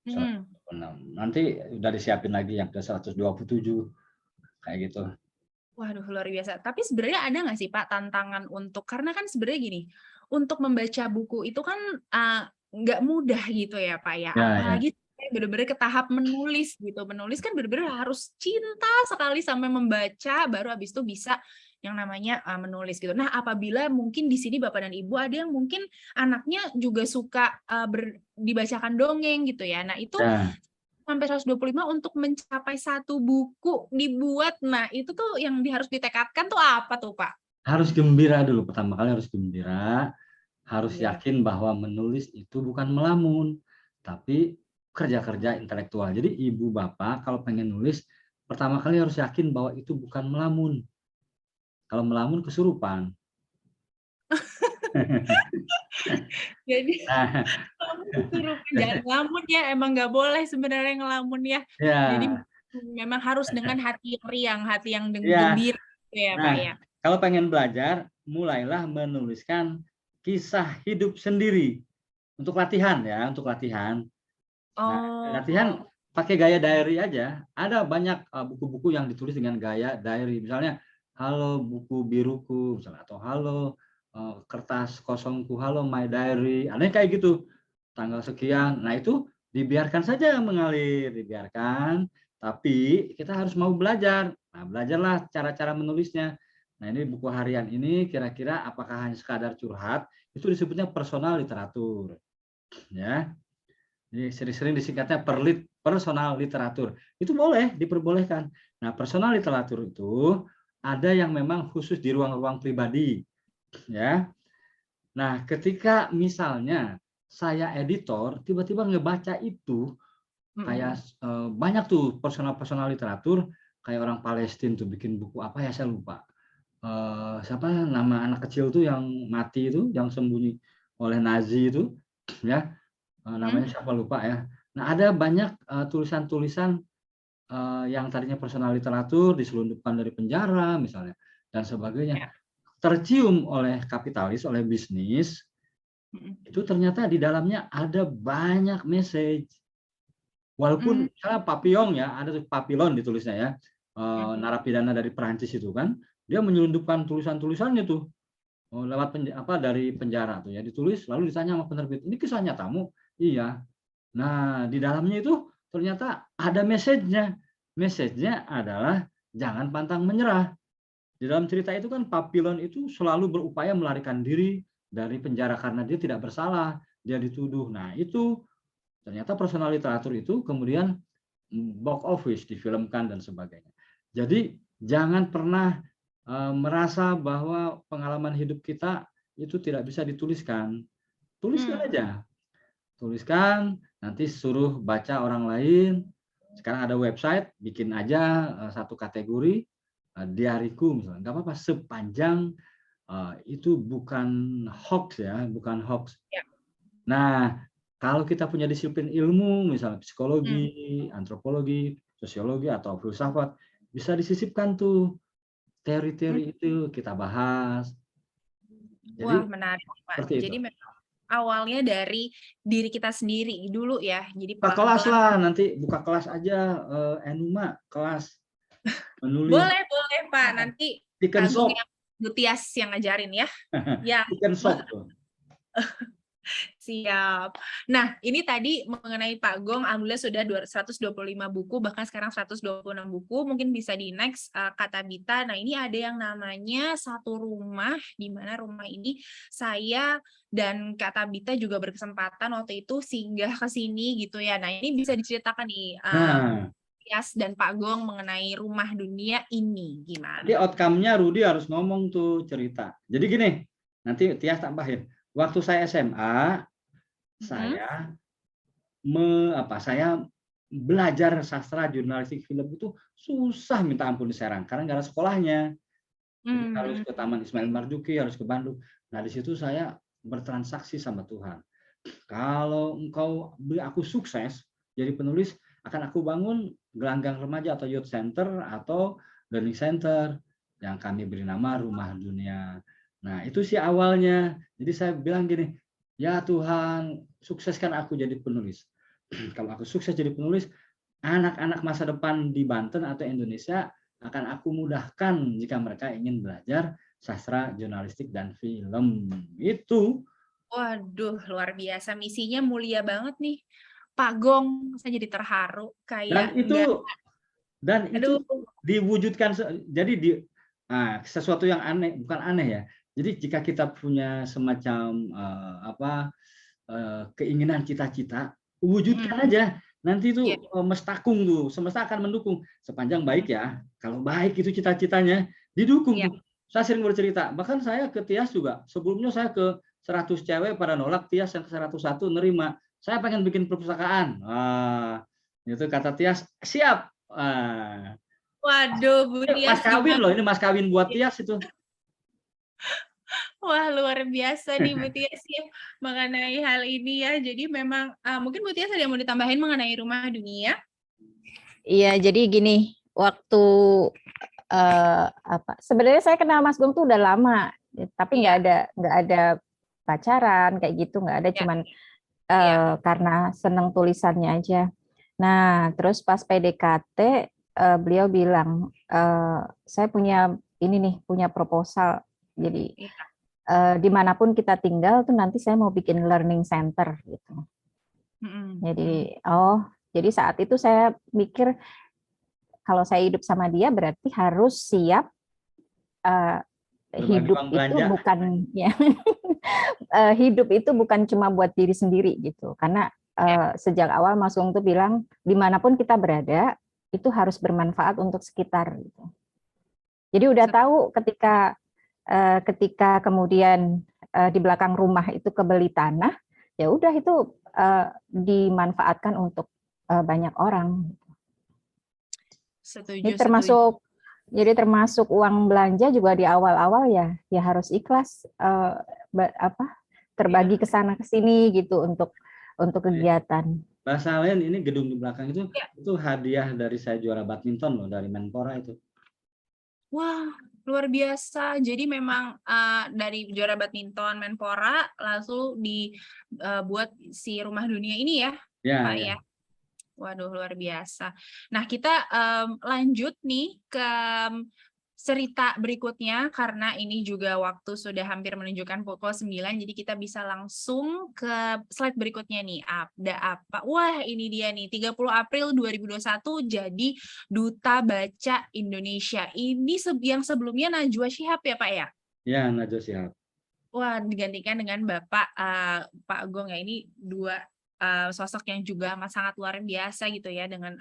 126. Nanti udah disiapin lagi yang ke 127 kayak gitu. Waduh, luar biasa. Tapi sebenarnya ada nggak sih Pak tantangan untuk, karena kan sebenarnya gini, untuk membaca buku itu kan nggak mudah gitu ya Pak ya. Ya. Apalagi benar-benar ke tahap menulis gitu. Menulis kan benar-benar harus cinta sekali sampai membaca, baru habis itu bisa yang namanya menulis gitu. Nah, apabila mungkin di sini Bapak dan Ibu ada yang mungkin anaknya juga suka dibacakan dongeng gitu ya. Nah, itu Ya. sampai 125 untuk mencapai satu buku dibuat. Nah, itu tuh yang harus ditekadkan tuh apa tuh, Pak? Harus gembira dulu, pertama kali harus gembira, harus Gembira. yakin bahwa menulis itu bukan melamun, tapi kerja-kerja intelektual. Jadi ibu bapak kalau pengen nulis, pertama kali harus yakin bahwa itu bukan melamun. Kalau melamun kesurupan. Jadi Nah, kamu disuruh jangan ngelamun ya, emang nggak boleh sebenarnya ngelamun ya. Jadi ya, memang harus dengan hati yang riang, hati yang ya. gembira gitu ya, Pak Nah, ya. kalau pengen belajar, mulailah menuliskan kisah hidup sendiri untuk latihan ya, untuk latihan. Nah, latihan Oh, pakai gaya diary aja. Ada banyak buku-buku yang ditulis dengan gaya diary. Misalnya, halo buku biruku, misalnya, atau halo kertas kosongku, halo my diary. Ada yang kayak gitu. Tanggal sekian. Nah, itu dibiarkan saja mengalir, dibiarkan. Tapi kita harus mau belajar. Nah, belajarlah cara-cara menulisnya. Nah, ini buku harian ini kira-kira apakah hanya sekadar curhat? Itu disebutnya personal literatur. Ya. Jadi sering-sering disingkatnya personal literatur. Itu boleh, diperbolehkan. Nah, personal literatur itu ada yang memang khusus di ruang-ruang pribadi, ya. Nah, ketika misalnya saya editor, tiba-tiba ngebaca itu, kayak banyak tuh personal literatur, kayak orang Palestina tuh bikin buku apa ya, saya lupa. Siapa nama anak kecil tuh yang mati itu, yang sembunyi oleh Nazi itu, ya. Namanya siapa lupa ya. Nah, ada banyak tulisan-tulisan yang tadinya personal literatur diselundupkan dari penjara misalnya dan sebagainya. tercium oleh kapitalis, oleh bisnis, itu ternyata di dalamnya ada banyak message. Walaupun misalnya Papillon ya, ada tuh Papillon ditulisnya ya, narapidana dari Perancis itu kan, dia menyelundupkan tulisan-tulisannya tuh lewat dari penjara tuh ya, ditulis lalu ditanya sama penerbit, ini kisah nyatamu? Iya. Nah, di dalamnya itu ternyata ada message-nya. Message-nya adalah jangan pantang menyerah. Di dalam cerita itu kan Papillon itu selalu berupaya melarikan diri dari penjara karena dia tidak bersalah, dia dituduh. Nah, itu ternyata personal literatur itu kemudian box office difilmkan dan sebagainya. Jadi jangan pernah merasa bahwa pengalaman hidup kita itu tidak bisa dituliskan. Tuliskan aja. Tuliskan, nanti suruh baca orang lain. Sekarang ada website, bikin aja satu kategori, diariku misalnya. Nggak apa-apa, sepanjang itu bukan hoax ya, bukan hoax. Ya. Nah, kalau kita punya disiplin ilmu, misalnya psikologi, antropologi, sosiologi, atau filsafat, bisa disisipkan tuh teori-teori itu kita bahas. Jadi, Wah, menarik, Pak. seperti Jadi itu. memang awalnya dari diri kita sendiri dulu ya. Jadi Buka kelas pelan-pelan. lah, nanti buka kelas aja, Enuma, kelas menulis. Boleh, Pak. Nanti Chicken Agung shop. yang Tias yang ngajarin ya. Ya, Chicken shop tuh. siap. Nah, ini tadi mengenai Pak Gong, alhamdulillah sudah 125 buku, bahkan sekarang 126 buku, mungkin bisa di next Kak Tabita. Nah, ini ada yang namanya Satu Rumah, di mana rumah ini saya dan Kak Tabita juga berkesempatan waktu itu singgah ke sini gitu ya. Nah, ini bisa diceritakan nih, Nah, Tias dan Pak Gong mengenai rumah dunia ini, gimana? jadi outcome-nya Rudi harus ngomong tuh cerita. Jadi gini, nanti Tias tambahin. Waktu saya SMA, saya belajar sastra jurnalistik film itu susah minta ampun di Serang karena nggak ada sekolahnya. Jadi harus ke Taman Ismail Marzuki, harus ke Bandung. Nah, di situ saya bertransaksi sama Tuhan. Kalau engkau beri aku sukses jadi penulis, akan aku bangun gelanggang remaja atau youth center atau learning center yang kami beri nama Rumah Dunia. Nah, itu sih awalnya. Jadi saya bilang gini, ya Tuhan, sukseskan aku jadi penulis. Kalau aku sukses jadi penulis, anak-anak masa depan di Banten atau Indonesia akan aku mudahkan jika mereka ingin belajar sastra, jurnalistik, dan film. Itu. Waduh, luar biasa. Misinya mulia banget nih. Pak Gong, saya jadi terharu. Kayak Dan itu aduh. diwujudkan. Jadi sesuatu yang aneh, bukan aneh ya. Jadi jika kita punya semacam keinginan, cita-cita, wujudkan aja. Nanti itu mestakung tuh, semesta akan mendukung sepanjang baik ya. Kalau baik itu cita-citanya, didukung tuh. Saya sering bercerita, bahkan saya ke Tias juga. Sebelumnya saya ke 100 cewek pada nolak, Tias yang ke 101 nerima. Saya pengen bikin perpustakaan. Itu kata Tias, siap. Waduh, Bu Tias, Mas kawin loh, ini mas kawin buat Tias itu. Wah, luar biasa nih Bu Tias ya mengenai hal ini ya. Jadi memang mungkin Bu Tias ada yang mau ditambahin mengenai Rumah Dunia? Iya, jadi gini, waktu sebenarnya saya kenal Mas Gong tuh udah lama, tapi nggak ada pacaran kayak gitu, nggak ada, cuman karena seneng tulisannya aja. Nah, terus pas PDKT beliau bilang, saya punya proposal, jadi dimanapun kita tinggal tuh nanti saya mau bikin learning center gitu. Jadi saat itu saya mikir kalau saya hidup sama dia berarti harus siap hidup itu bukan ya hidup itu bukan cuma buat diri sendiri gitu, karena sejak awal Mas Gong tuh bilang dimanapun kita berada itu harus bermanfaat untuk sekitar gitu. Jadi udah tahu ketika kemudian di belakang rumah itu kebeli tanah, ya udah itu dimanfaatkan untuk banyak orang. Setuju, Jadi termasuk uang belanja juga di awal-awal ya harus ikhlas terbagi ke sana ke sini gitu untuk kegiatan. Bahasa lain ini gedung di belakang itu hadiah dari saya juara badminton loh dari Menpora itu. Wah, luar biasa. Jadi memang dari juara badminton Menpora langsung dibuat si Rumah Dunia ini ya, Ya, Pak ya. ya. Waduh, luar biasa. Nah, kita lanjut nih ke cerita berikutnya karena ini juga waktu sudah hampir menunjukkan pukul 9, jadi kita bisa langsung ke slide berikutnya nih. Ada apa? Wah, ini dia nih, 30 April 2021 jadi Duta Baca Indonesia. Ini yang sebelumnya Najwa Shihab ya, Pak ya? Ya, Najwa Shihab. Wah, digantikan dengan Bapak Pak Gong ya. Ini dua sosok yang juga sangat luar biasa gitu ya dengan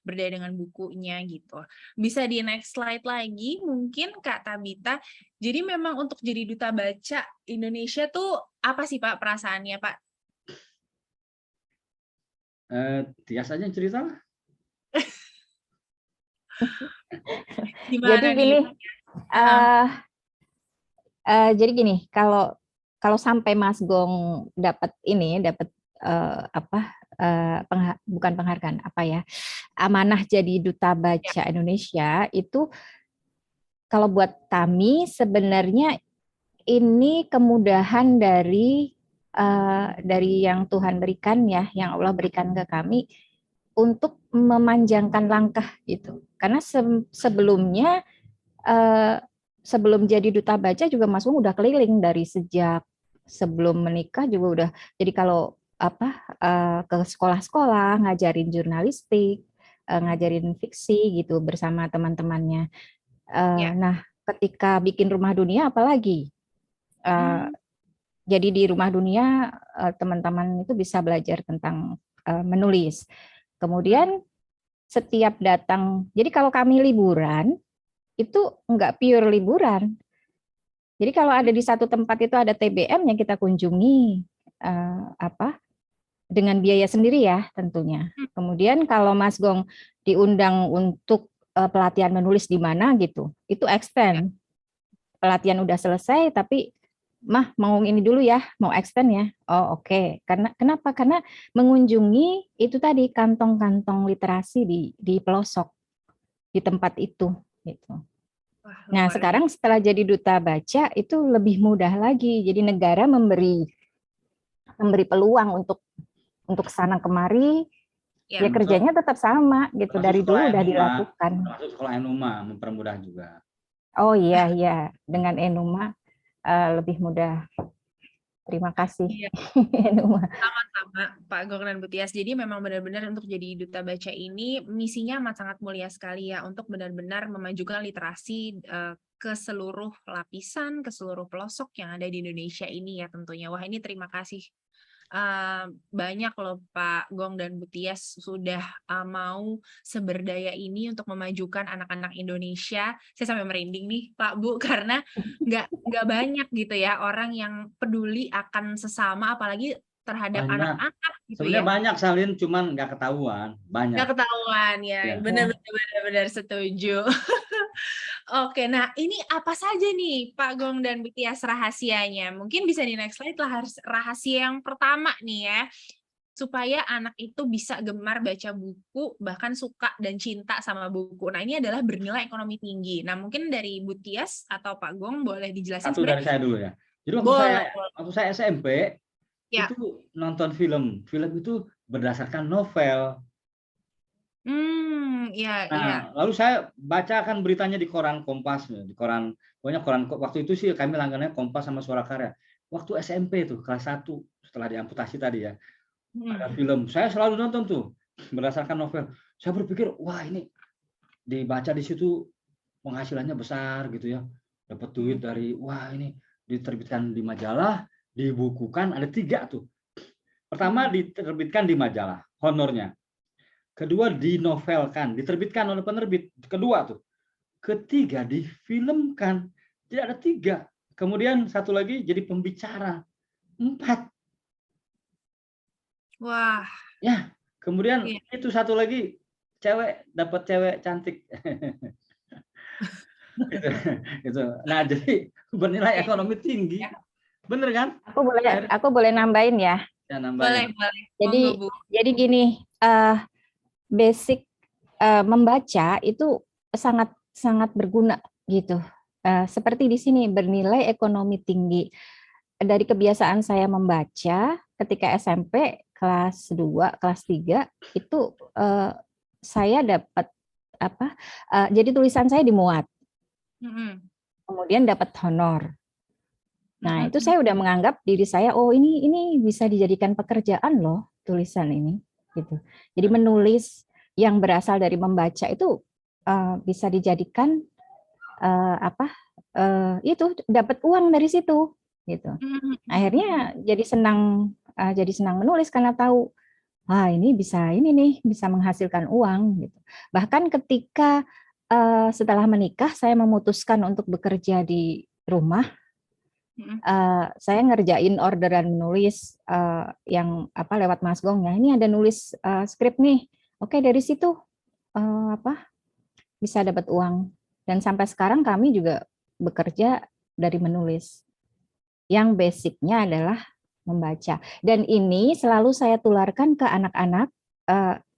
berdaya dengan bukunya gitu. Bisa di next slide lagi mungkin Kak Tabita. Jadi memang untuk jadi Duta Baca Indonesia tuh apa sih Pak perasaannya Pak? Tias aja yang cerita lah. Gimana Jadi nih? gini, jadi gini, kalau sampai Mas Gong dapat bukan penghargaan, apa ya, amanah jadi Duta Baca Indonesia, itu kalau buat kami sebenarnya ini kemudahan dari yang Tuhan berikan ya, yang Allah berikan ke kami untuk memanjangkan langkah gitu. Karena sebelumnya sebelum jadi Duta Baca juga Mas Gong udah keliling dari sejak sebelum menikah juga udah. Jadi kalau ke sekolah-sekolah ngajarin jurnalistik, ngajarin fiksi gitu bersama teman-temannya. Nah, ketika bikin Rumah Dunia apalagi jadi di Rumah Dunia teman-teman itu bisa belajar tentang menulis. Kemudian setiap datang, jadi kalau kami liburan itu nggak pure liburan. Jadi kalau ada di satu tempat itu ada TBM yang kita kunjungi dengan biaya sendiri ya tentunya. Kemudian kalau Mas Gong diundang untuk pelatihan menulis di mana gitu, itu extend. Pelatihan udah selesai tapi Mah mau ini dulu ya, mau extend ya. Oh oke. Kenapa? Karena mengunjungi itu tadi kantong-kantong literasi di pelosok di tempat itu gitu. Nah, sekarang setelah jadi Duta Baca itu lebih mudah lagi. Jadi negara memberi peluang untuk sana kemari, ya kerjanya tetap sama gitu. Dari dulu udah dilakukan. Termasuk sekolah Enuma mempermudah juga. Oh iya, dengan Enuma lebih mudah. Terima kasih. Iya. Sama-sama Pak Gong dan Bu Tias. Jadi memang benar-benar untuk jadi Duta Baca ini misinya amat sangat mulia sekali ya untuk benar-benar memajukan literasi ke seluruh lapisan, ke seluruh pelosok yang ada di Indonesia ini ya tentunya. Wah ini terima kasih banyak loh Pak Gong dan Bu Tias sudah mau seberdaya ini untuk memajukan anak-anak Indonesia. Saya sampai merinding nih Pak Bu karena nggak banyak gitu ya orang yang peduli akan sesama apalagi terhadap anak-anak gitu sebenarnya ya. Banyak Salin cuman nggak ketahuan. Banyak. Nggak ketahuan ya. Benar-benar setuju. Oke, nah ini apa saja nih Pak Gong dan Bu Tias rahasianya? Mungkin bisa di next slide lah rahasia yang pertama nih ya. Supaya anak itu bisa gemar baca buku, bahkan suka dan cinta sama buku. Nah ini adalah bernilai ekonomi tinggi. Nah mungkin dari Bu Tias atau Pak Gong boleh dijelasin. Satu dari saya dulu ya. Jadi waktu saya SMP, itu nonton film. Film itu berdasarkan novel. Lalu saya bacakan beritanya di koran Kompas, pokoknya koran waktu itu sih kami langganannya Kompas sama Suara Karya. Waktu SMP tuh kelas 1 setelah diamputasi tadi ya, ada film. Saya selalu nonton tuh berdasarkan novel. Saya berpikir wah ini dibaca di situ penghasilannya besar gitu ya, dapat duit dari ini diterbitkan di majalah, dibukukan ada 3 tuh. Pertama diterbitkan di majalah, honornya. Kedua dinovelkan, diterbitkan oleh penerbit. Kedua tuh. Ketiga difilmkan. Jadi ada 3. Kemudian satu lagi jadi pembicara. 4. Wah. Ya, kemudian itu satu lagi dapat cewek cantik. gitu. Nah, jadi bernilai ekonomi tinggi. Bener kan? Aku boleh nambahin ya. Ya, nambahin. Boleh. Jadi gini, basic membaca itu sangat berguna gitu. Seperti di sini bernilai ekonomi tinggi. Dari kebiasaan saya membaca ketika SMP kelas 2, kelas 3 itu saya dapat apa? Jadi tulisan saya dimuat, Mm-mm. kemudian dapat honor. Nah, itu Mm-mm. saya udah menganggap diri saya, oh ini bisa dijadikan pekerjaan loh tulisan ini, gitu. Jadi menulis yang berasal dari membaca itu bisa dijadikan itu dapat uang dari situ, gitu. Mm-mm. Akhirnya jadi senang menulis karena tahu, ini ini nih bisa menghasilkan uang, gitu. Bahkan ketika setelah menikah saya memutuskan untuk bekerja di rumah. Mm-mm. Saya ngerjain orderan menulis yang lewat Mas Gong ya. Ini ada nulis skrip nih. Oke, dari situ bisa dapat uang. Dan sampai sekarang kami juga bekerja dari menulis. Yang basicnya adalah membaca. Dan ini selalu saya tularkan ke anak-anak.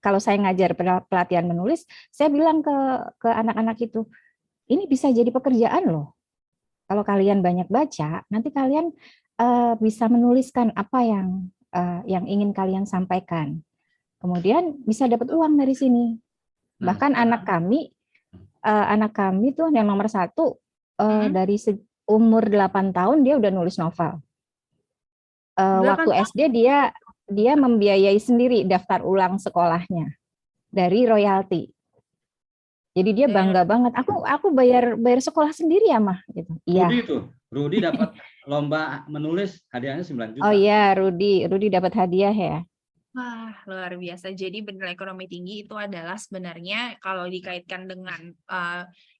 Kalau saya ngajar pelatihan menulis, saya bilang ke anak-anak itu, ini bisa jadi pekerjaan loh. Kalau kalian banyak baca, nanti kalian bisa menuliskan apa yang ingin kalian sampaikan. Kemudian bisa dapat uang dari sini. Nah, Bahkan anak kami tuh yang nomor 1 dari umur 8 tahun dia udah nulis novel. 8 Waktu tahun. SD dia membiayai sendiri daftar ulang sekolahnya dari royalti. Jadi dia bangga banget. Aku bayar sekolah sendiri ya, Mah, gitu. Iya. Rudi dapat lomba menulis hadiahnya 9 juta. Oh iya, Rudi dapat hadiah ya. Wah, luar biasa. Jadi bernilai ekonomi tinggi itu adalah sebenarnya kalau dikaitkan dengan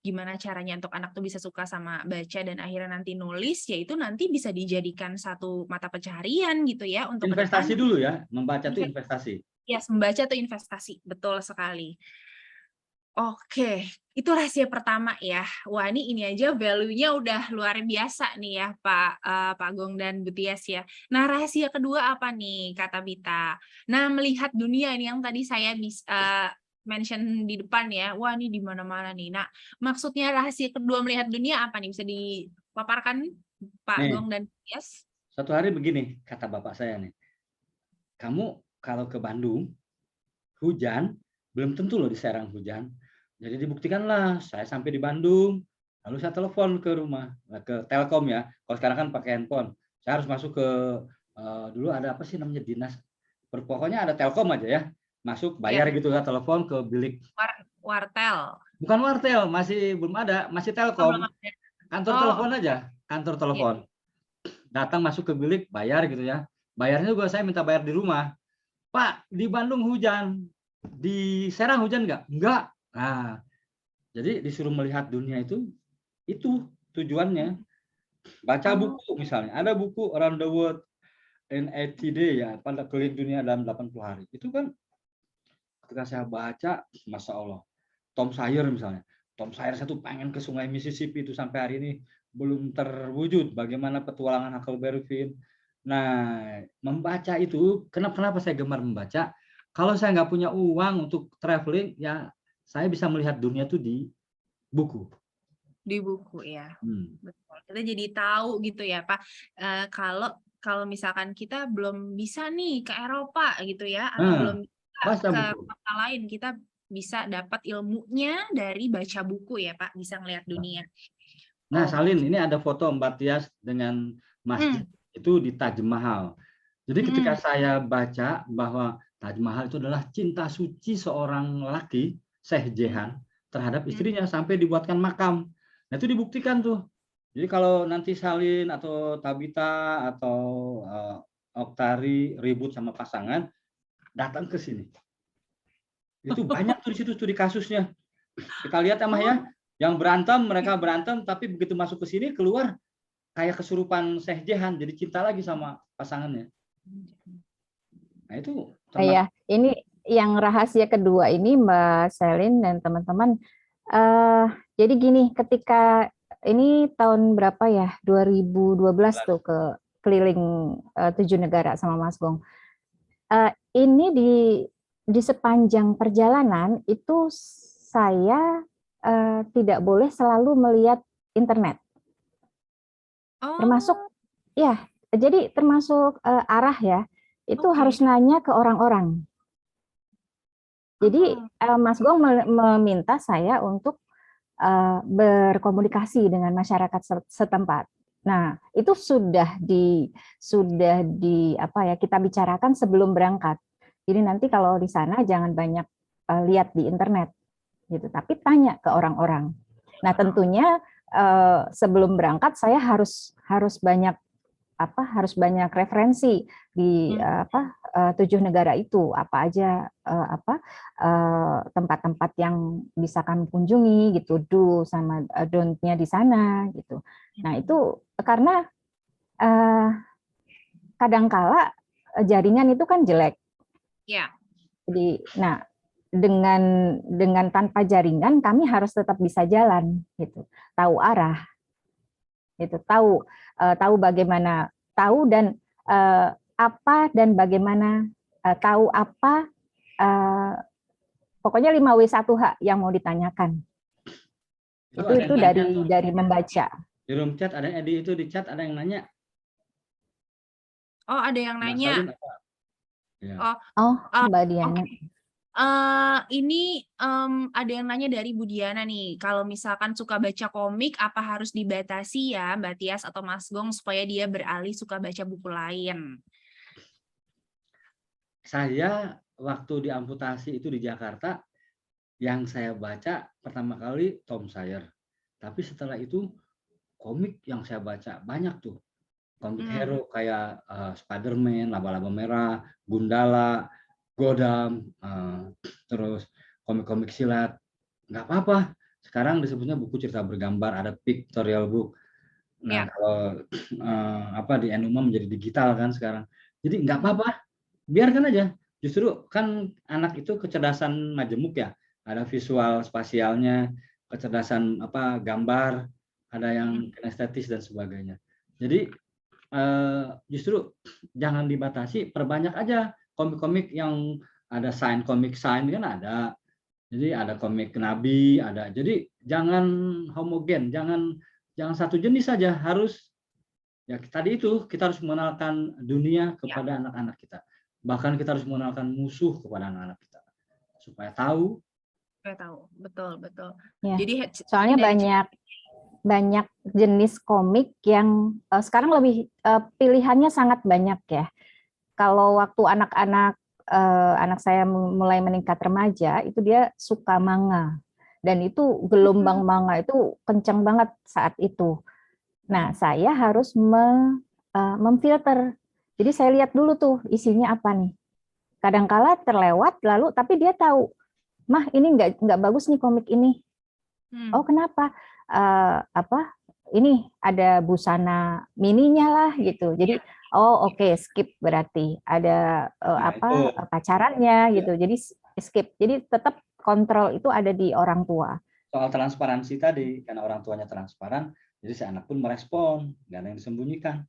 gimana caranya untuk anak tuh bisa suka sama baca dan akhirnya nanti nulis, yaitu nanti bisa dijadikan satu mata pencaharian gitu ya untuk Investasi ke depan. dulu ya, membaca tuh investasi. Ya, membaca tuh investasi, betul sekali. Oke, itu rahasia pertama ya. Wah, ini aja value-nya udah luar biasa nih ya, Pak Gong dan Bu Tias ya. Nah, rahasia kedua apa nih, kata Bita? Nah, melihat dunia ini yang tadi saya mention di depan ya. Wah, ini di mana-mana nih. Nah, maksudnya rahasia kedua melihat dunia apa nih? Bisa dipaparkan Pak Nih, Gong dan Bu Tias? Suatu hari begini, kata bapak saya nih. Kamu kalau ke Bandung, hujan, belum tentu loh di Serang hujan. Jadi dibuktikanlah, saya sampai di Bandung, lalu saya telepon ke rumah, ke Telkom ya. Kalau sekarang kan pakai handphone. Saya harus masuk ke, dulu ada apa sih namanya dinas. Pokoknya ada Telkom aja ya. Masuk, bayar gitu ya, telepon ke bilik. Wartel. Bukan wartel, masih belum ada, masih Telkom. Kantor telepon aja, kantor telepon. Datang masuk ke bilik, bayar gitu ya. Bayarnya juga saya minta bayar di rumah. Pak, di Bandung hujan. Di Serang hujan nggak? Enggak. Nah, jadi disuruh melihat dunia itu tujuannya. Baca buku misalnya. Ada buku Around the World in 80 Days ya, pada keliling dunia dalam 80 hari. Itu kan ketika saya baca, Masya Allah. Tom Sawyer misalnya. Tom Sawyer saya tuh pengen ke sungai Mississippi itu sampai hari ini belum terwujud. Bagaimana petualangan Huckleberry Finn. Nah, membaca itu, kenapa saya gemar membaca? Kalau saya nggak punya uang untuk traveling, ya saya bisa melihat dunia tuh di buku. Di buku ya. Betul. Kita jadi tahu gitu ya, Pak. Kalau misalkan kita belum bisa nih ke Eropa gitu ya, atau belum bisa ke kota lain, kita bisa dapat ilmunya dari baca buku ya, Pak. Bisa ngelihat dunia. Nah, Salin, ini ada foto Mbak Tias dengan masjid itu di Taj Mahal. Jadi ketika saya baca bahwa Taj Mahal itu adalah cinta suci seorang lelaki, Syekh Jehan, terhadap istrinya sampai dibuatkan makam. Nah, itu dibuktikan tuh. Jadi kalau nanti Salin atau Tabita atau Oktari ribut sama pasangan, datang ke sini. Itu banyak tuh di situ studi kasusnya. Kita lihat Mah ya, yang mereka berantem, tapi begitu masuk ke sini keluar kayak kesurupan Syekh Jehan, jadi cinta lagi sama pasangannya. Nah itu. Iya, ini yang rahasia kedua ini Mbak Selin dan teman-teman. Jadi gini, ketika ini tahun berapa ya? 2012 tuh ke keliling 7 negara sama Mas Gong. Ini di sepanjang perjalanan itu saya tidak boleh selalu melihat internet. Termasuk Oh, ya, jadi termasuk arah ya, itu oke. harus nanya ke orang-orang. Jadi Oh, Mas Gong meminta saya untuk berkomunikasi dengan masyarakat setempat. Nah, itu sudah di apa ya, kita bicarakan sebelum berangkat. Jadi nanti kalau di sana jangan banyak lihat di internet gitu, tapi tanya ke orang-orang. Nah, tentunya sebelum berangkat saya harus banyak referensi di hmm, 7 negara itu, apa aja tempat-tempat yang bisa kami kunjungi gitu, do sama don't-nya di sana gitu. Nah, itu karena eh, kadangkala jaringan itu kan jelek. ya, Jadi, nah, dengan tanpa jaringan kami harus tetap bisa jalan gitu, tahu arah gitu, tahu bagaimana, tahu dan apa dan bagaimana, tahu apa, pokoknya 5W1H yang mau ditanyakan. Itu ada Itu yang nanya tuh dari membaca. di room chat, ada itu di chat ada yang nanya, oh ada yang Mbak nanya. Salin apa? Ya. Oh, Oh, eh, Mbak oke. Diana. Ini ada yang nanya dari Bu Diana nih, kalau misalkan suka baca komik, apa harus dibatasi ya Mbak Tias atau Mas Gong supaya dia beralih suka baca buku lain? Saya waktu diamputasi itu di Jakarta, yang saya baca pertama kali Tom Sawyer. Tapi setelah itu komik yang saya baca banyak tuh. Komik hero kayak Spider-Man, Laba-Laba Merah, Gundala, Godam, terus komik-komik silat. Nggak apa-apa. Sekarang disebutnya buku cerita bergambar, ada pictorial book. Nah, Ya, kalau di Enuma menjadi digital kan sekarang. Jadi nggak apa-apa, biarkan aja. Justru kan anak itu kecerdasan majemuk ya. Ada visual spasialnya, kecerdasan gambar, ada yang kinestetis dan sebagainya. Jadi justru jangan dibatasi, perbanyak aja komik-komik yang ada komik sign kan ada. Jadi ada komik nabi, ada. Jadi jangan homogen, jangan satu jenis saja, harus ya tadi itu kita harus mengenalkan dunia ya, kepada anak-anak kita. Bahkan kita harus mengenalkan musuh kepada anak-anak kita supaya tahu. saya tahu. Betul, betul. Ya, Jadi soalnya dari banyak jenis komik yang sekarang lebih pilihannya sangat banyak ya. Kalau waktu anak saya mulai meningkat remaja, itu dia suka manga. Dan itu gelombang manga itu kencang banget saat itu. Nah, saya harus memfilter. Jadi saya lihat dulu tuh isinya apa nih. Kadangkala terlewat lalu, tapi dia tahu, mah ini nggak bagus nih komik ini. Oh, kenapa? Ini ada busana mininya lah gitu. Jadi oke, skip berarti ada Nah, itu pacarannya ya, gitu. Jadi skip. Jadi tetap kontrol itu ada di orang tua. soal transparansi tadi, karena orang tuanya transparan, jadi si anak pun merespon, nggak ada yang disembunyikan.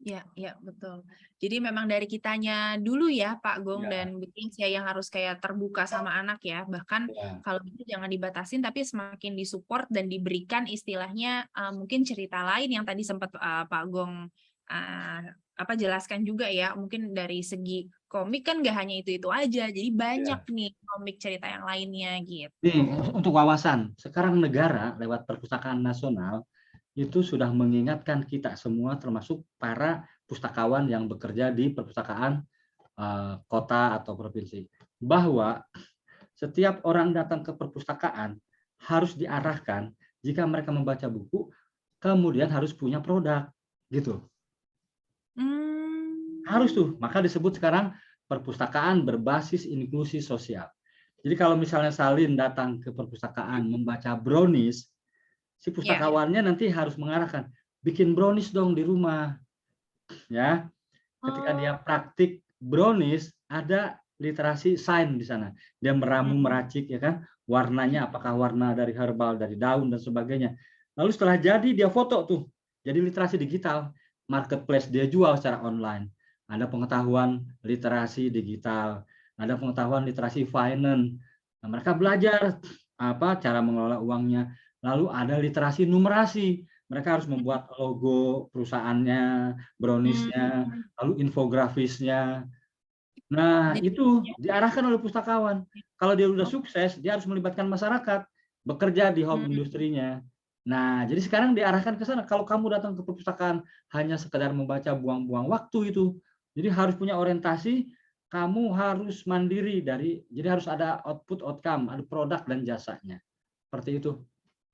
Ya, ya betul. Jadi memang dari kitanya dulu ya Pak Gong Ya, dan Bu Tias ya yang harus kayak terbuka sama anak ya. Bahkan ya, kalau itu jangan dibatasin tapi semakin disupport dan diberikan istilahnya mungkin cerita lain yang tadi sempat Pak Gong jelaskan juga ya. Mungkin dari segi komik kan nggak hanya itu aja. Jadi banyak ya. nih komik cerita yang lainnya gitu. Nih, untuk wawasan, sekarang negara lewat perpustakaan nasional itu sudah mengingatkan kita semua, termasuk para pustakawan yang bekerja di perpustakaan kota atau provinsi, bahwa setiap orang datang ke perpustakaan harus diarahkan jika mereka membaca buku, kemudian harus punya produk, gitu. Harus tuh, maka disebut sekarang perpustakaan berbasis inklusi sosial. Jadi kalau misalnya Salin datang ke perpustakaan membaca brownies, si pustakawannya nanti harus mengarahkan, bikin brownies dong di rumah, ya. Ketika dia praktik brownies, ada literasi sains di sana. Dia meramu, meracik, ya kan, warnanya apakah warna dari herbal, dari daun dan sebagainya. Lalu setelah jadi dia foto tuh, jadi literasi digital, marketplace dia jual secara online. Ada pengetahuan literasi digital, ada pengetahuan literasi finance. Nah, mereka belajar cara mengelola uangnya. Lalu ada literasi numerasi. Mereka harus membuat logo perusahaannya, brownies-nya, lalu infografisnya. Nah, Jadi itu diarahkan oleh pustakawan. Kalau dia udah sukses, dia harus melibatkan masyarakat, bekerja di home industrinya. Nah, jadi sekarang diarahkan ke sana. Kalau kamu datang ke perpustakaan hanya sekedar membaca, buang-buang waktu itu. Jadi harus punya orientasi, kamu harus mandiri jadi harus ada output outcome, ada produk dan jasanya. Seperti itu.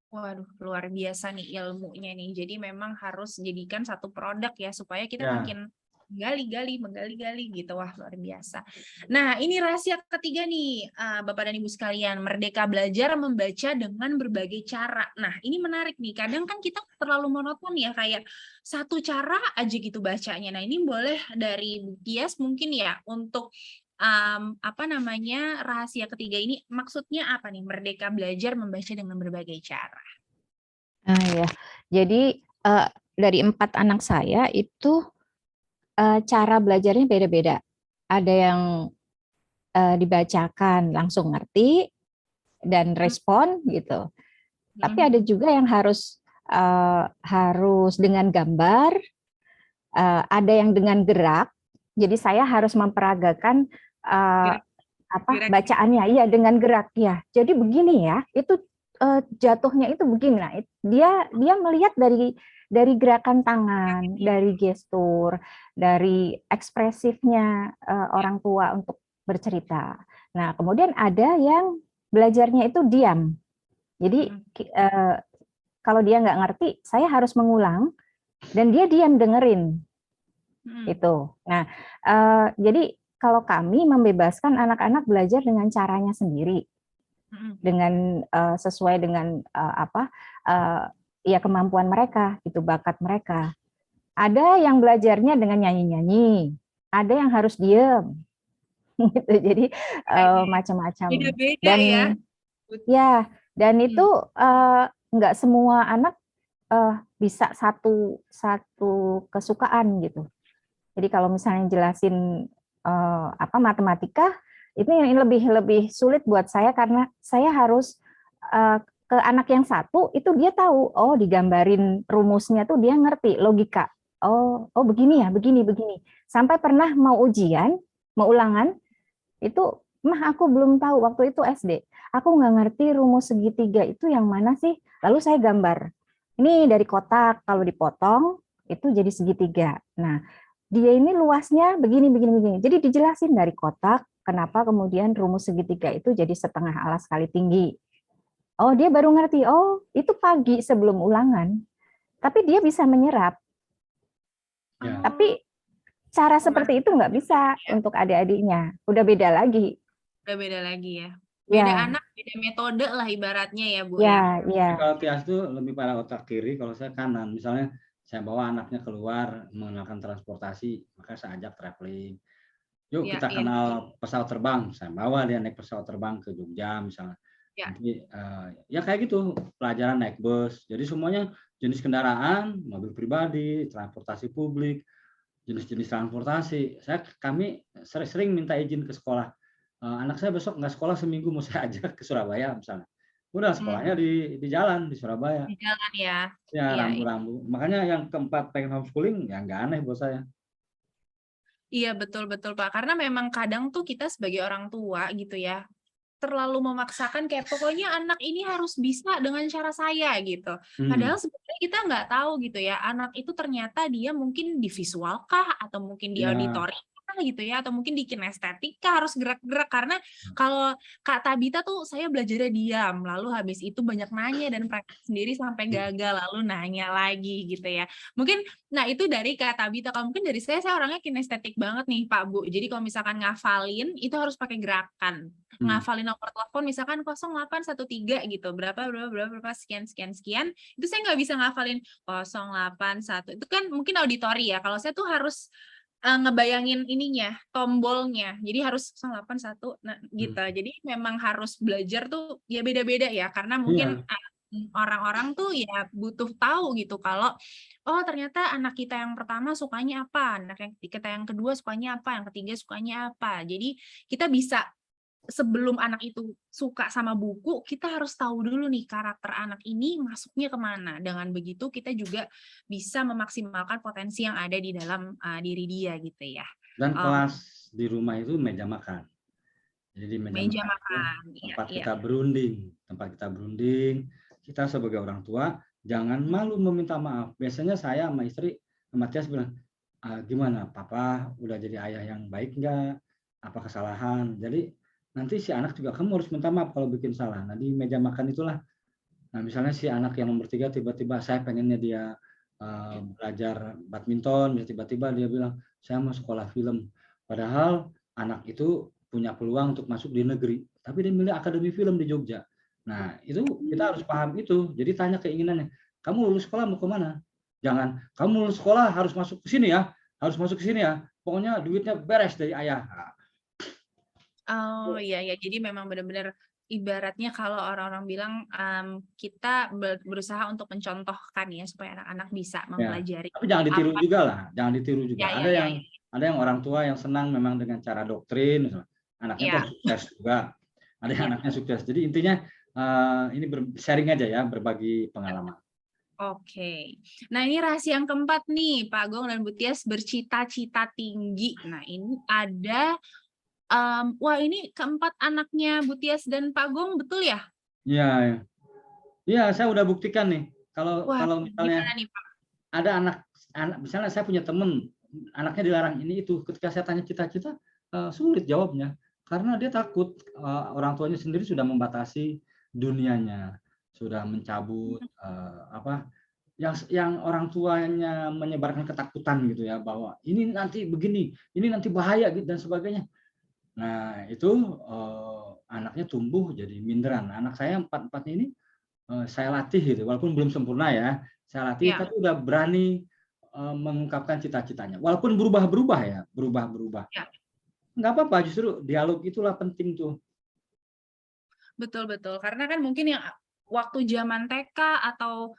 Waduh, luar biasa nih ilmunya nih. Jadi memang harus jadikan satu produk ya supaya kita Ya. makin menggali-gali gitu. Wah, luar biasa. Nah, ini rahasia ketiga nih, Bapak dan Ibu sekalian, merdeka belajar membaca dengan berbagai cara. Nah, ini menarik nih. Kadang kan kita terlalu monoton ya, kayak satu cara aja gitu bacanya. Nah, ini boleh dari Bu Tias mungkin ya untuk rahasia ketiga ini maksudnya apa nih? Merdeka belajar membaca dengan berbagai cara. Nah, ya. Jadi dari 4 anak saya itu cara belajarnya beda-beda. Ada yang dibacakan langsung ngerti dan respon gitu. Tapi ada juga yang harus dengan gambar, ada yang dengan gerak. Jadi saya harus memperagakan bacaannya, iya dengan gerak ya. Jadi begini ya, itu jatuhnya itu begini. Nah, dia melihat dari gerakan tangan, dari gestur, dari ekspresifnya orang tua untuk bercerita. Nah, kemudian ada yang belajarnya itu diam. Jadi kalau dia nggak ngerti, saya harus mengulang dan dia diam dengerin. Itu. Nah, jadi kalau kami membebaskan anak-anak belajar dengan caranya sendiri, dengan sesuai dengan kemampuan mereka, itu bakat mereka. Ada yang belajarnya dengan nyanyi-nyanyi, ada yang harus diem, gitu. Jadi macam-macam. Beda-beda ya. Dan itu nggak semua anak bisa satu kesukaan gitu. Jadi kalau misalnya jelasin matematika, itu yang lebih sulit buat saya karena saya harus ke anak yang satu itu dia tahu, oh digambarin rumusnya tuh dia ngerti logika. Oh begini ya, begini. Sampai pernah mau ujian, mau ulangan, itu mah aku belum tahu waktu itu SD. Aku nggak ngerti rumus segitiga itu yang mana sih. Lalu saya gambar. Ini dari kotak, kalau dipotong itu jadi segitiga. Nah, dia ini luasnya begini. Jadi dijelasin dari kotak, kenapa kemudian rumus segitiga itu jadi setengah alas kali tinggi. Oh, dia baru ngerti, oh itu pagi sebelum ulangan. Tapi dia bisa menyerap. Ya. Tapi cara seperti itu nggak bisa untuk adik-adiknya. Udah beda lagi. Ya. Beda anak, beda metode lah ibaratnya ya, Bu. Ya. Kalau Tias itu lebih pada otak kiri, kalau saya kanan. Misalnya saya bawa anaknya keluar mengenalkan transportasi, maka saya ajak traveling. Yuk kita kenal pesawat terbang. Saya bawa dia naik pesawat terbang ke Jogja misalnya. Nanti, ya kayak gitu, pelajaran naik bus. Jadi semuanya jenis kendaraan, mobil pribadi, transportasi publik, jenis-jenis transportasi. Kami sering minta izin ke sekolah. Anak saya besok nggak sekolah seminggu, mau saya ajak ke Surabaya misalnya. Udah sekolahnya di jalan di Surabaya. Di jalan ya. Ya, rambu-rambu. Makanya yang keempat pengen homeschooling ya nggak aneh buat saya. Iya, betul Pak. Karena memang kadang tuh kita sebagai orang tua gitu ya, terlalu memaksakan kayak pokoknya anak ini harus bisa dengan cara saya gitu. Padahal sebenarnya kita nggak tahu gitu ya, anak itu ternyata dia mungkin di visual kah atau mungkin di auditori gitu ya, atau mungkin di kinestetika harus gerak-gerak. Karena kalau Kak Tabita tuh saya belajarnya diam, lalu habis itu banyak nanya dan praktek sendiri sampai gagal, lalu nanya lagi gitu ya. Mungkin, nah itu dari Kak Tabita. Kalau mungkin dari saya orangnya kinestetik banget nih Pak Bu. Jadi kalau misalkan ngafalin itu harus pakai gerakan. Ngafalin nomor telepon misalkan 0813 gitu, berapa sekian, itu saya nggak bisa ngafalin 081, itu kan mungkin auditori ya. Kalau saya tuh harus ngebayangin ininya, tombolnya, jadi harus 081 gitu. Jadi memang harus belajar tuh ya beda-beda ya, karena mungkin orang-orang tuh ya butuh tahu gitu kalau oh ternyata anak kita yang pertama sukanya apa, anak kita yang kedua sukanya apa, yang ketiga sukanya apa. Jadi kita bisa sebelum anak itu suka sama buku, kita harus tahu dulu nih karakter anak ini masuknya kemana. Dengan begitu kita juga bisa memaksimalkan potensi yang ada di dalam diri dia gitu ya. Dan kelas di rumah itu meja makan. Jadi di Meja meja makan itu makan, tempat iya. kita berunding, Kita sebagai orang tua jangan malu meminta maaf. Biasanya saya sama istri, sama Tias bilang, gimana, papa udah jadi ayah yang baik nggak? Apa kesalahan? Jadi nanti si anak juga, kamu harus minta maaf kalau bikin salah. Nah di meja makan itulah, nah misalnya si anak yang nomor 3 tiba-tiba saya pengennya dia belajar badminton, tiba-tiba dia bilang saya mau sekolah film. Padahal anak itu punya peluang untuk masuk di negeri, tapi dia milih akademi film di Jogja. Nah itu kita harus paham itu. Jadi tanya keinginannya, kamu lulus sekolah mau kemana? Jangan, kamu lulus sekolah harus masuk ke sini ya, pokoknya duitnya beres dari ayah. Oh iya ya, jadi memang benar-benar ibaratnya kalau orang-orang bilang kita berusaha untuk mencontohkan ya supaya anak-anak bisa mempelajari. Tapi jangan ditiru juga lah, jangan ditiru juga. Ada yang orang tua yang senang memang dengan cara doktrin, anaknya tuh sukses juga. Ada yang anaknya sukses. Jadi intinya ini sharing aja ya, berbagi pengalaman. Oke. Nah ini rahasia yang keempat nih, Pak Agung dan Bu Tias, bercita-cita tinggi. Nah ini ada wah ini keempat anaknya Bu Tias dan Pak Agung, betul ya? Iya, iya saya udah buktikan nih. Kalau misalnya nih, Pak? ada anak, misalnya saya punya teman, anaknya dilarang ini itu, ketika saya tanya cita-cita, sulit jawabnya. Karena dia takut, orang tuanya sendiri sudah membatasi dunianya, sudah mencabut yang orang tuanya menyebarkan ketakutan gitu ya, bahwa ini nanti begini, ini nanti bahaya gitu dan sebagainya. Nah itu anaknya tumbuh jadi minderan. Anak saya empat-empatnya ini saya latih gitu, walaupun belum sempurna ya, saya latih tapi udah berani mengungkapkan cita-citanya, walaupun berubah-berubah ya, berubah-berubah. Nggak apa-apa, justru dialog itulah penting tuh. Betul-betul, karena kan mungkin yang waktu zaman TK atau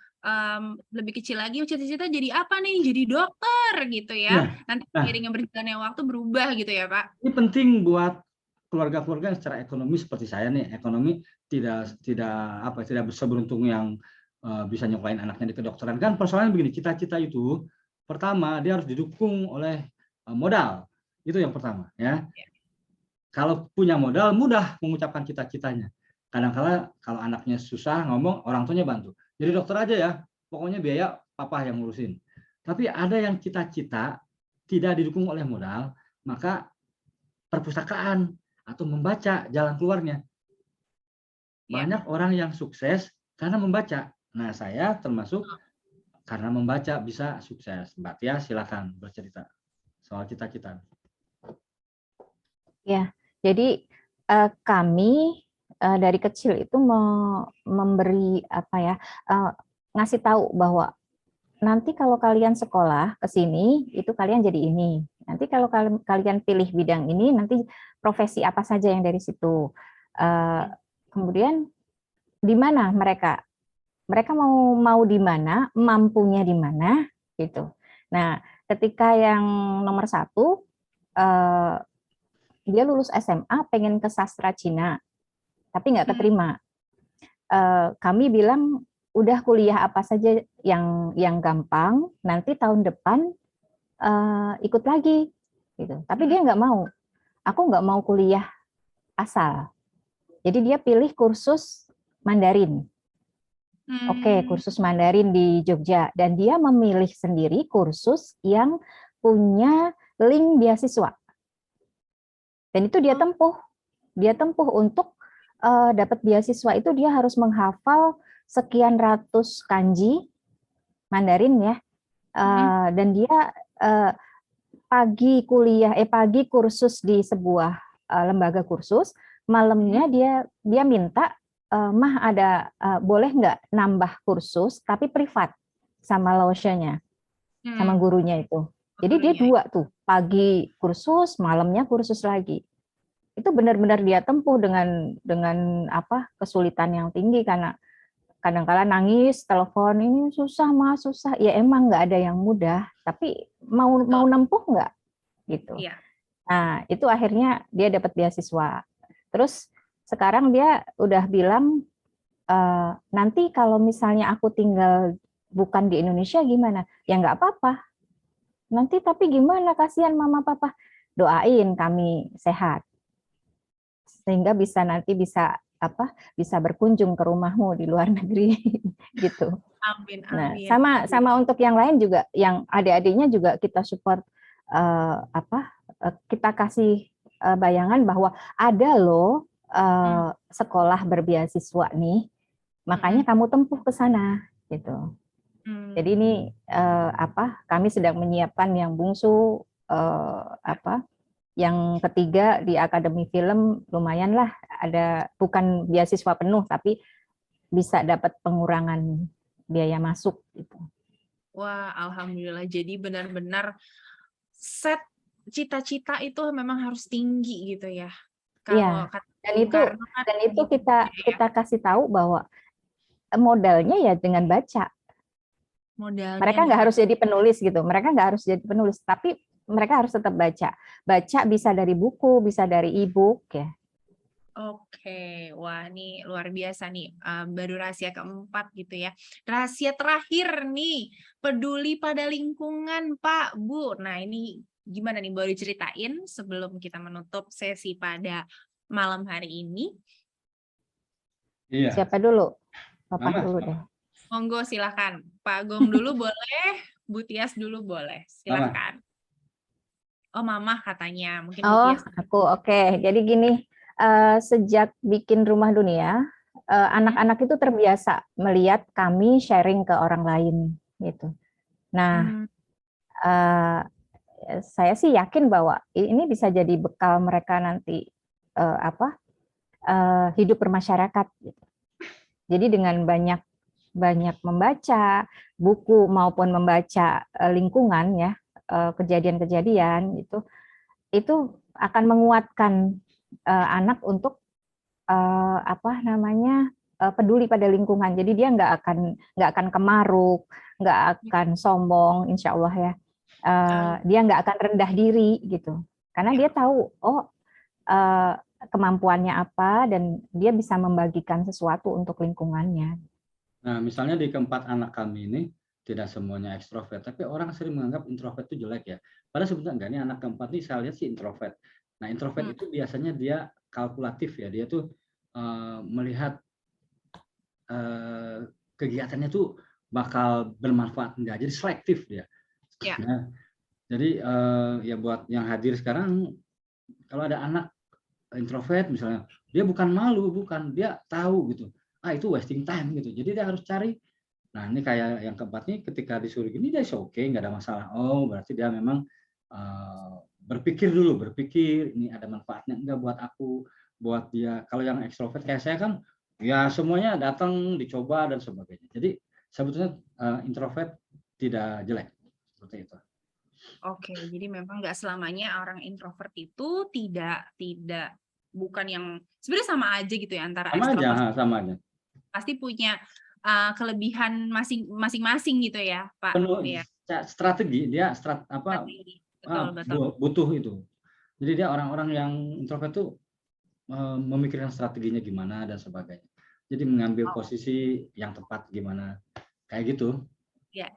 lebih kecil lagi cita-cita jadi apa nih? Jadi dokter gitu ya. Nanti seiringnya berjalannya waktu berubah gitu ya, Pak. Ini penting buat keluarga-keluarga yang secara ekonomi seperti saya nih, ekonomi tidak seberuntung yang bisa nyokolain anaknya di kedokteran. Kan persoalannya begini, cita-cita itu pertama dia harus didukung oleh modal. Itu yang pertama ya. Kalau punya modal mudah mengucapkan cita-citanya. Kadang-kala kalau anaknya susah ngomong, orang tuanya bantu. Jadi dokter aja ya, pokoknya biaya papa yang ngurusin. Tapi ada yang cita-cita tidak didukung oleh modal, maka perpustakaan atau membaca jalan keluarnya. Banyak orang yang sukses karena membaca. Nah, saya termasuk karena membaca bisa sukses. Mbak Tia, silakan bercerita soal cita-cita. Ya, jadi kami dari kecil itu memberi ngasih tahu bahwa nanti kalau kalian sekolah ke sini itu kalian jadi ini. Nanti kalau kalian pilih bidang ini nanti profesi apa saja yang dari situ. Kemudian di mana mereka? Mereka mau di mana, mampunya di mana gitu. Nah, ketika yang nomor 1 dia lulus SMA pengen ke sastra Cina, tapi nggak keterima. Kami bilang udah kuliah apa saja yang gampang, nanti tahun depan ikut lagi, gitu. Tapi dia nggak mau. Aku nggak mau kuliah asal. Jadi dia pilih kursus Mandarin. Oke, kursus Mandarin di Jogja, dan dia memilih sendiri kursus yang punya link beasiswa. Dan itu dia tempuh. Dia tempuh untuk dapat beasiswa itu dia harus menghafal sekian ratus kanji Mandarin ya. Dan dia pagi kursus di sebuah lembaga kursus, malamnya dia minta, mah ada boleh nggak nambah kursus tapi privat sama laoshanya, sama gurunya itu. Jadi dia 2 tuh, pagi kursus, malamnya kursus lagi. Itu benar-benar dia tempuh dengan kesulitan yang tinggi, karena kadang-kala nangis, telepon, ini susah Mas, susah. Ya emang nggak ada yang mudah, tapi mau nempuh nggak gitu. Nah itu akhirnya dia dapat beasiswa Terus sekarang dia udah bilang, nanti kalau misalnya aku tinggal bukan di Indonesia gimana? Ya nggak apa-apa. Nanti tapi gimana, kasihan mama papa. Doain kami sehat sehingga nanti bisa berkunjung ke rumahmu di luar negeri gitu. Amin, Nah, amin. sama untuk yang lain juga, yang adik-adiknya juga kita support, kita kasih bayangan bahwa ada loh sekolah berbeasiswa nih, makanya kamu tempuh ke sana gitu. Jadi ini kami sedang menyiapkan yang bungsu, yang ketiga di Akademi Film lumayan lah, ada bukan beasiswa penuh tapi bisa dapat pengurangan biaya masuk gitu. Wah, alhamdulillah. Jadi benar-benar set cita-cita itu memang harus tinggi gitu ya. Kalau Iya. kata Dan Bung itu Karno kan gitu ya. kita kasih tahu bahwa modalnya ya dengan baca. Modalnya Mereka nggak harus jadi penulis gitu. Mereka nggak harus jadi penulis, tapi mereka harus tetap baca. Baca bisa dari buku, bisa dari e-book ya. Oke, wah ini luar biasa nih, baru rahasia keempat gitu ya. Rahasia terakhir nih, peduli pada lingkungan Pak, Bu. Nah ini gimana nih, boleh ceritain sebelum kita menutup sesi pada malam hari ini? Iya. Siapa dulu? Papa Mama. dulu deh. Monggo silahkan, Pak Gong dulu boleh, Bu Tias dulu boleh, silahkan. Oh Mama katanya, mungkin Bu Oh, Tias. aku oke. Jadi gini, sejak bikin Rumah Dunia, anak-anak itu terbiasa melihat kami sharing ke orang lain gitu. Nah, saya sih yakin bahwa ini bisa jadi bekal mereka nanti hidup bermasyarakat gitu. Jadi dengan banyak membaca buku maupun membaca lingkungan ya, kejadian-kejadian itu akan menguatkan anak untuk peduli pada lingkungan. Jadi dia nggak akan kemaruk, nggak akan sombong, insya Allah ya. Dia nggak akan rendah diri gitu, karena dia tahu kemampuannya apa dan dia bisa membagikan sesuatu untuk lingkungannya. Nah, misalnya di keempat anak kami ini tidak semuanya ekstrovert, tapi orang sering menganggap introvert itu jelek ya. Padahal sebetulnya enggak, ini anak keempat ini saya lihat sih introvert. Nah, introvert itu biasanya dia kalkulatif ya, dia tuh melihat kegiatannya tuh bakal bermanfaat enggak, jadi selektif dia. Ya. Nah, jadi ya buat yang hadir sekarang, kalau ada anak introvert misalnya, dia bukan malu, bukan, dia tahu gitu, itu wasting time gitu, jadi dia harus cari. Nah ini kayak yang keempat nih, ketika disuruh gini dia oke, nggak ada masalah. Oh berarti dia memang berpikir ini ada manfaatnya enggak buat aku, buat dia. Kalau yang ekstrovert kayak saya kan ya semuanya datang dicoba dan sebagainya. Jadi sebetulnya introvert tidak jelek seperti itu. Oke, jadi memang nggak selamanya orang introvert itu bukan yang sebenarnya sama aja gitu ya antara ekstrovert. Sama aja. Pasti punya kelebihan masing-masing gitu ya, Pak. Penuh Ya. strategi, dia Betul. butuh itu. Jadi dia orang-orang yang introvert tuh memikirkan strateginya gimana dan sebagainya. Jadi mengambil posisi yang tepat gimana, kayak gitu. Ya.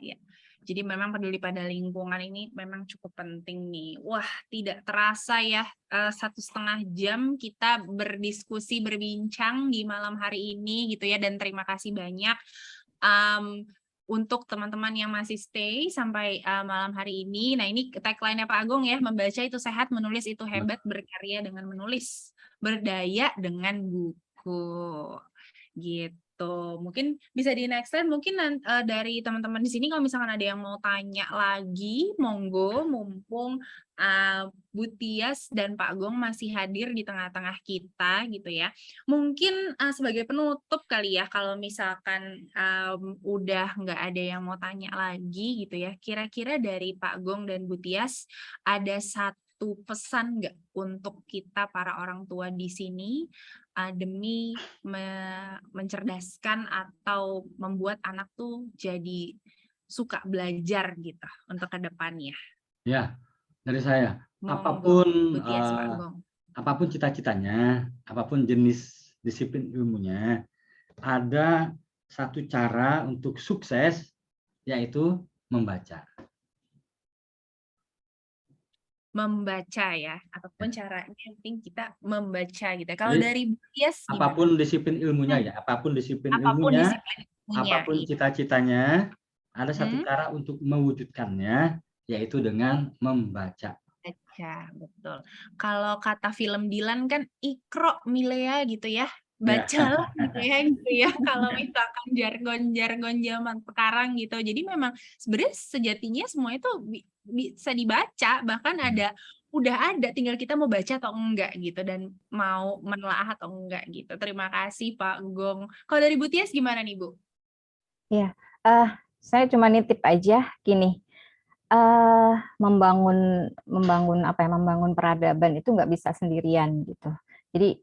Jadi memang peduli pada lingkungan ini memang cukup penting nih. Wah, tidak terasa ya 1,5 jam kita berdiskusi, berbincang di malam hari ini gitu ya. Dan terima kasih banyak untuk teman-teman yang masih stay sampai malam hari ini. Nah ini tagline-nya Pak Agung ya, membaca itu sehat, menulis itu hebat, berkarya dengan menulis, berdaya dengan buku. Gitu. Mungkin bisa di next slide, mungkin dari teman-teman di sini kalau misalkan ada yang mau tanya lagi, monggo, mumpung Bu Tias dan Pak Gong masih hadir di tengah-tengah kita gitu ya. Mungkin sebagai penutup kali ya, kalau misalkan udah nggak ada yang mau tanya lagi gitu ya, kira-kira dari Pak Gong dan Bu Tias ada satu pesan nggak untuk kita para orang tua di sini demi mencerdaskan atau membuat anak tuh jadi suka belajar gitu untuk ke depannya? Ya, dari saya, Monggo, apapun Bu Tias, Pak Gong. apapun cita-citanya, apapun jenis disiplin ilmunya, ada satu cara untuk sukses, yaitu membaca. Membaca ya, apapun caranya yang penting kita membaca gitu. Kalau Jadi, dari Budias gimana? apapun disiplin ilmunya Hmm, ya, apapun disiplin apapun ilmunya, disiplin ilmunya, apapun iya. cita-citanya, ada satu Hmm, cara untuk mewujudkannya, yaitu dengan membaca. baca, betul. Kalau kata film Dilan kan ikro milea gitu ya, Ya. bacalah gitu ya. Kalau misalkan jargon-jargon zaman sekarang gitu. Jadi memang sebenarnya sejatinya semua itu bisa dibaca, bahkan udah ada, tinggal kita mau baca atau enggak gitu dan mau menelaah atau enggak gitu. Terima kasih Pak Gong. Kalau dari Bu Tias gimana nih Bu? Ya, saya cuma nitip aja gini. Membangun peradaban itu nggak bisa sendirian gitu. Jadi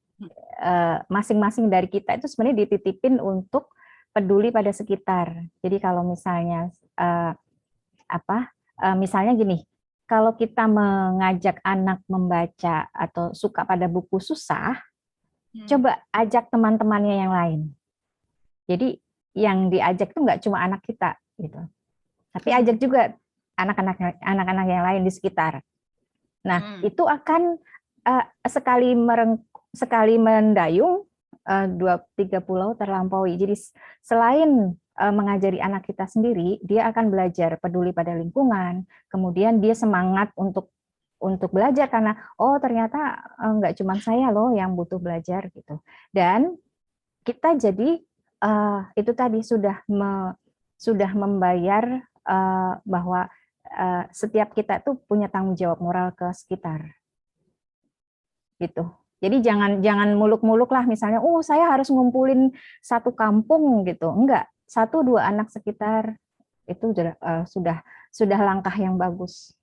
masing-masing dari kita itu sebenarnya dititipin untuk peduli pada sekitar. Jadi kalau misalnya misalnya gini, kalau kita mengajak anak membaca atau suka pada buku susah, coba ajak teman-temannya yang lain. Jadi yang diajak itu nggak cuma anak kita gitu, tapi ajak juga anak-anak yang lain di sekitar. Nah, itu akan sekali mendayung 2-3 pulau terlampaui. Jadi selain mengajari anak kita sendiri, dia akan belajar peduli pada lingkungan, kemudian dia semangat untuk belajar karena ternyata nggak cuma saya loh yang butuh belajar gitu. Dan kita jadi itu tadi sudah membayar bahwa setiap kita tuh punya tanggung jawab moral ke sekitar gitu. Jadi jangan muluk-muluk lah misalnya, saya harus ngumpulin satu kampung gitu. Enggak, 1-2 anak sekitar itu sudah langkah yang bagus.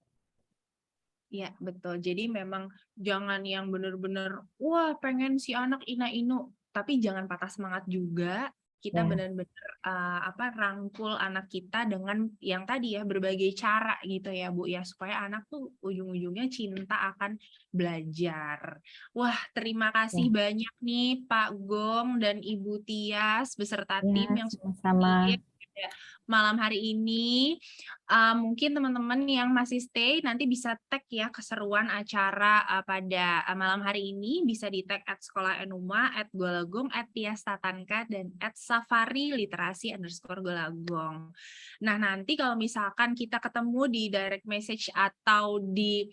Iya, betul. Jadi memang jangan yang benar-benar, wah pengen si anak ina-inu, tapi jangan patah semangat juga. Kita Ya. benar-benar rangkul anak kita dengan yang tadi ya berbagai cara gitu ya Bu ya, supaya anak tuh ujung-ujungnya cinta akan belajar. Wah, terima kasih banyak nih Pak Gong dan Ibu Tias beserta tim yang sudah Sama-sama. hadir pada malam hari ini. Mungkin teman-teman yang masih stay nanti bisa tag ya keseruan acara pada malam hari ini, bisa di tag @sekolah_enuma, @golagong, @tiastatanka, dan @safari_literasi_golagong. Nah, nanti kalau misalkan kita ketemu di direct message atau di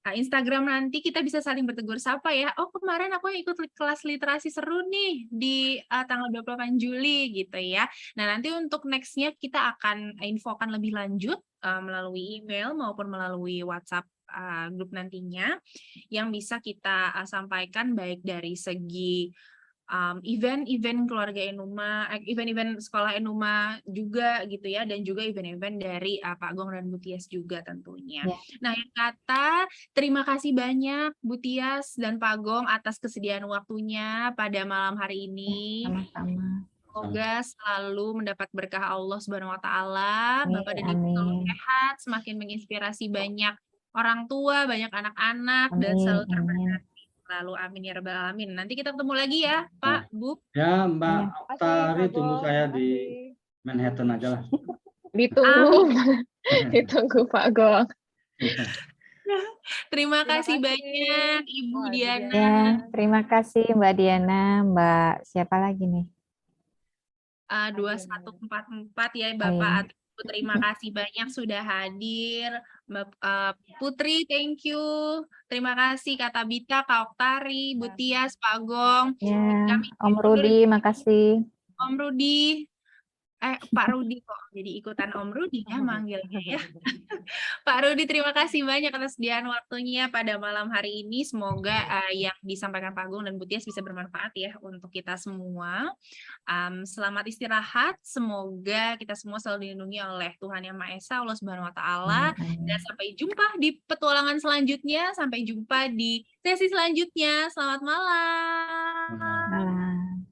Instagram nanti kita bisa saling bertegur sapa ya. Oh, kemarin aku ikut kelas literasi seru nih di tanggal 28 Juli gitu ya. Nah, nanti untuk next-nya kita akan infokan lebih lanjut melalui email maupun melalui WhatsApp grup nantinya yang bisa kita sampaikan baik dari segi event-event keluarga Enuma, event-event sekolah Enuma juga gitu ya, dan juga event-event dari Pak Gong dan Bu Tias juga tentunya. Ya. Nah, yang kata terima kasih banyak Bu Tias dan Pak Gong atas kesediaan waktunya pada malam hari ini. Sama-sama. Semoga selalu mendapat berkah Allah Subhanahu wa taala, Bapak dan Ibu selalu Amin. sehat, semakin menginspirasi banyak orang tua, banyak anak-anak, dan selalu Amin. terberkati selalu. Amin ya rabbal alamin. Nanti kita ketemu lagi ya, Pak, Bu. Ya, Mbak Ya. Oktari, tunggu saya di Manhattan aja lah. Ditunggu, Amin. ditunggu Pak Gong. Terima Terima kasih kasih. banyak Ibu Wah, Ibu Diana. Ya, terima kasih Mbak Diana, Mbak siapa lagi nih? 2144 ya Oh, Bapak iya. atau Ibu, terima kasih banyak sudah hadir. Putri, thank you. Terima kasih Kak Tabita, Kak Oktari, Bu Tias, Pak Gong. Ya, Kami Om Rudi, makasih. Om Rudi. Pak Rudi kok jadi ikutan Om Rudi ya manggilnya ya. Pak Rudi, terima kasih banyak atas sediaan waktunya pada malam hari ini. Semoga yang disampaikan Pak Gong dan Bu Tias bisa bermanfaat ya untuk kita semua. Selamat istirahat. Semoga kita semua selalu dilindungi oleh Tuhan Yang Maha Esa, Allah Subhanahu wa taala. Dan sampai jumpa di petualangan selanjutnya, sampai jumpa di sesi selanjutnya. Selamat malam. Malam.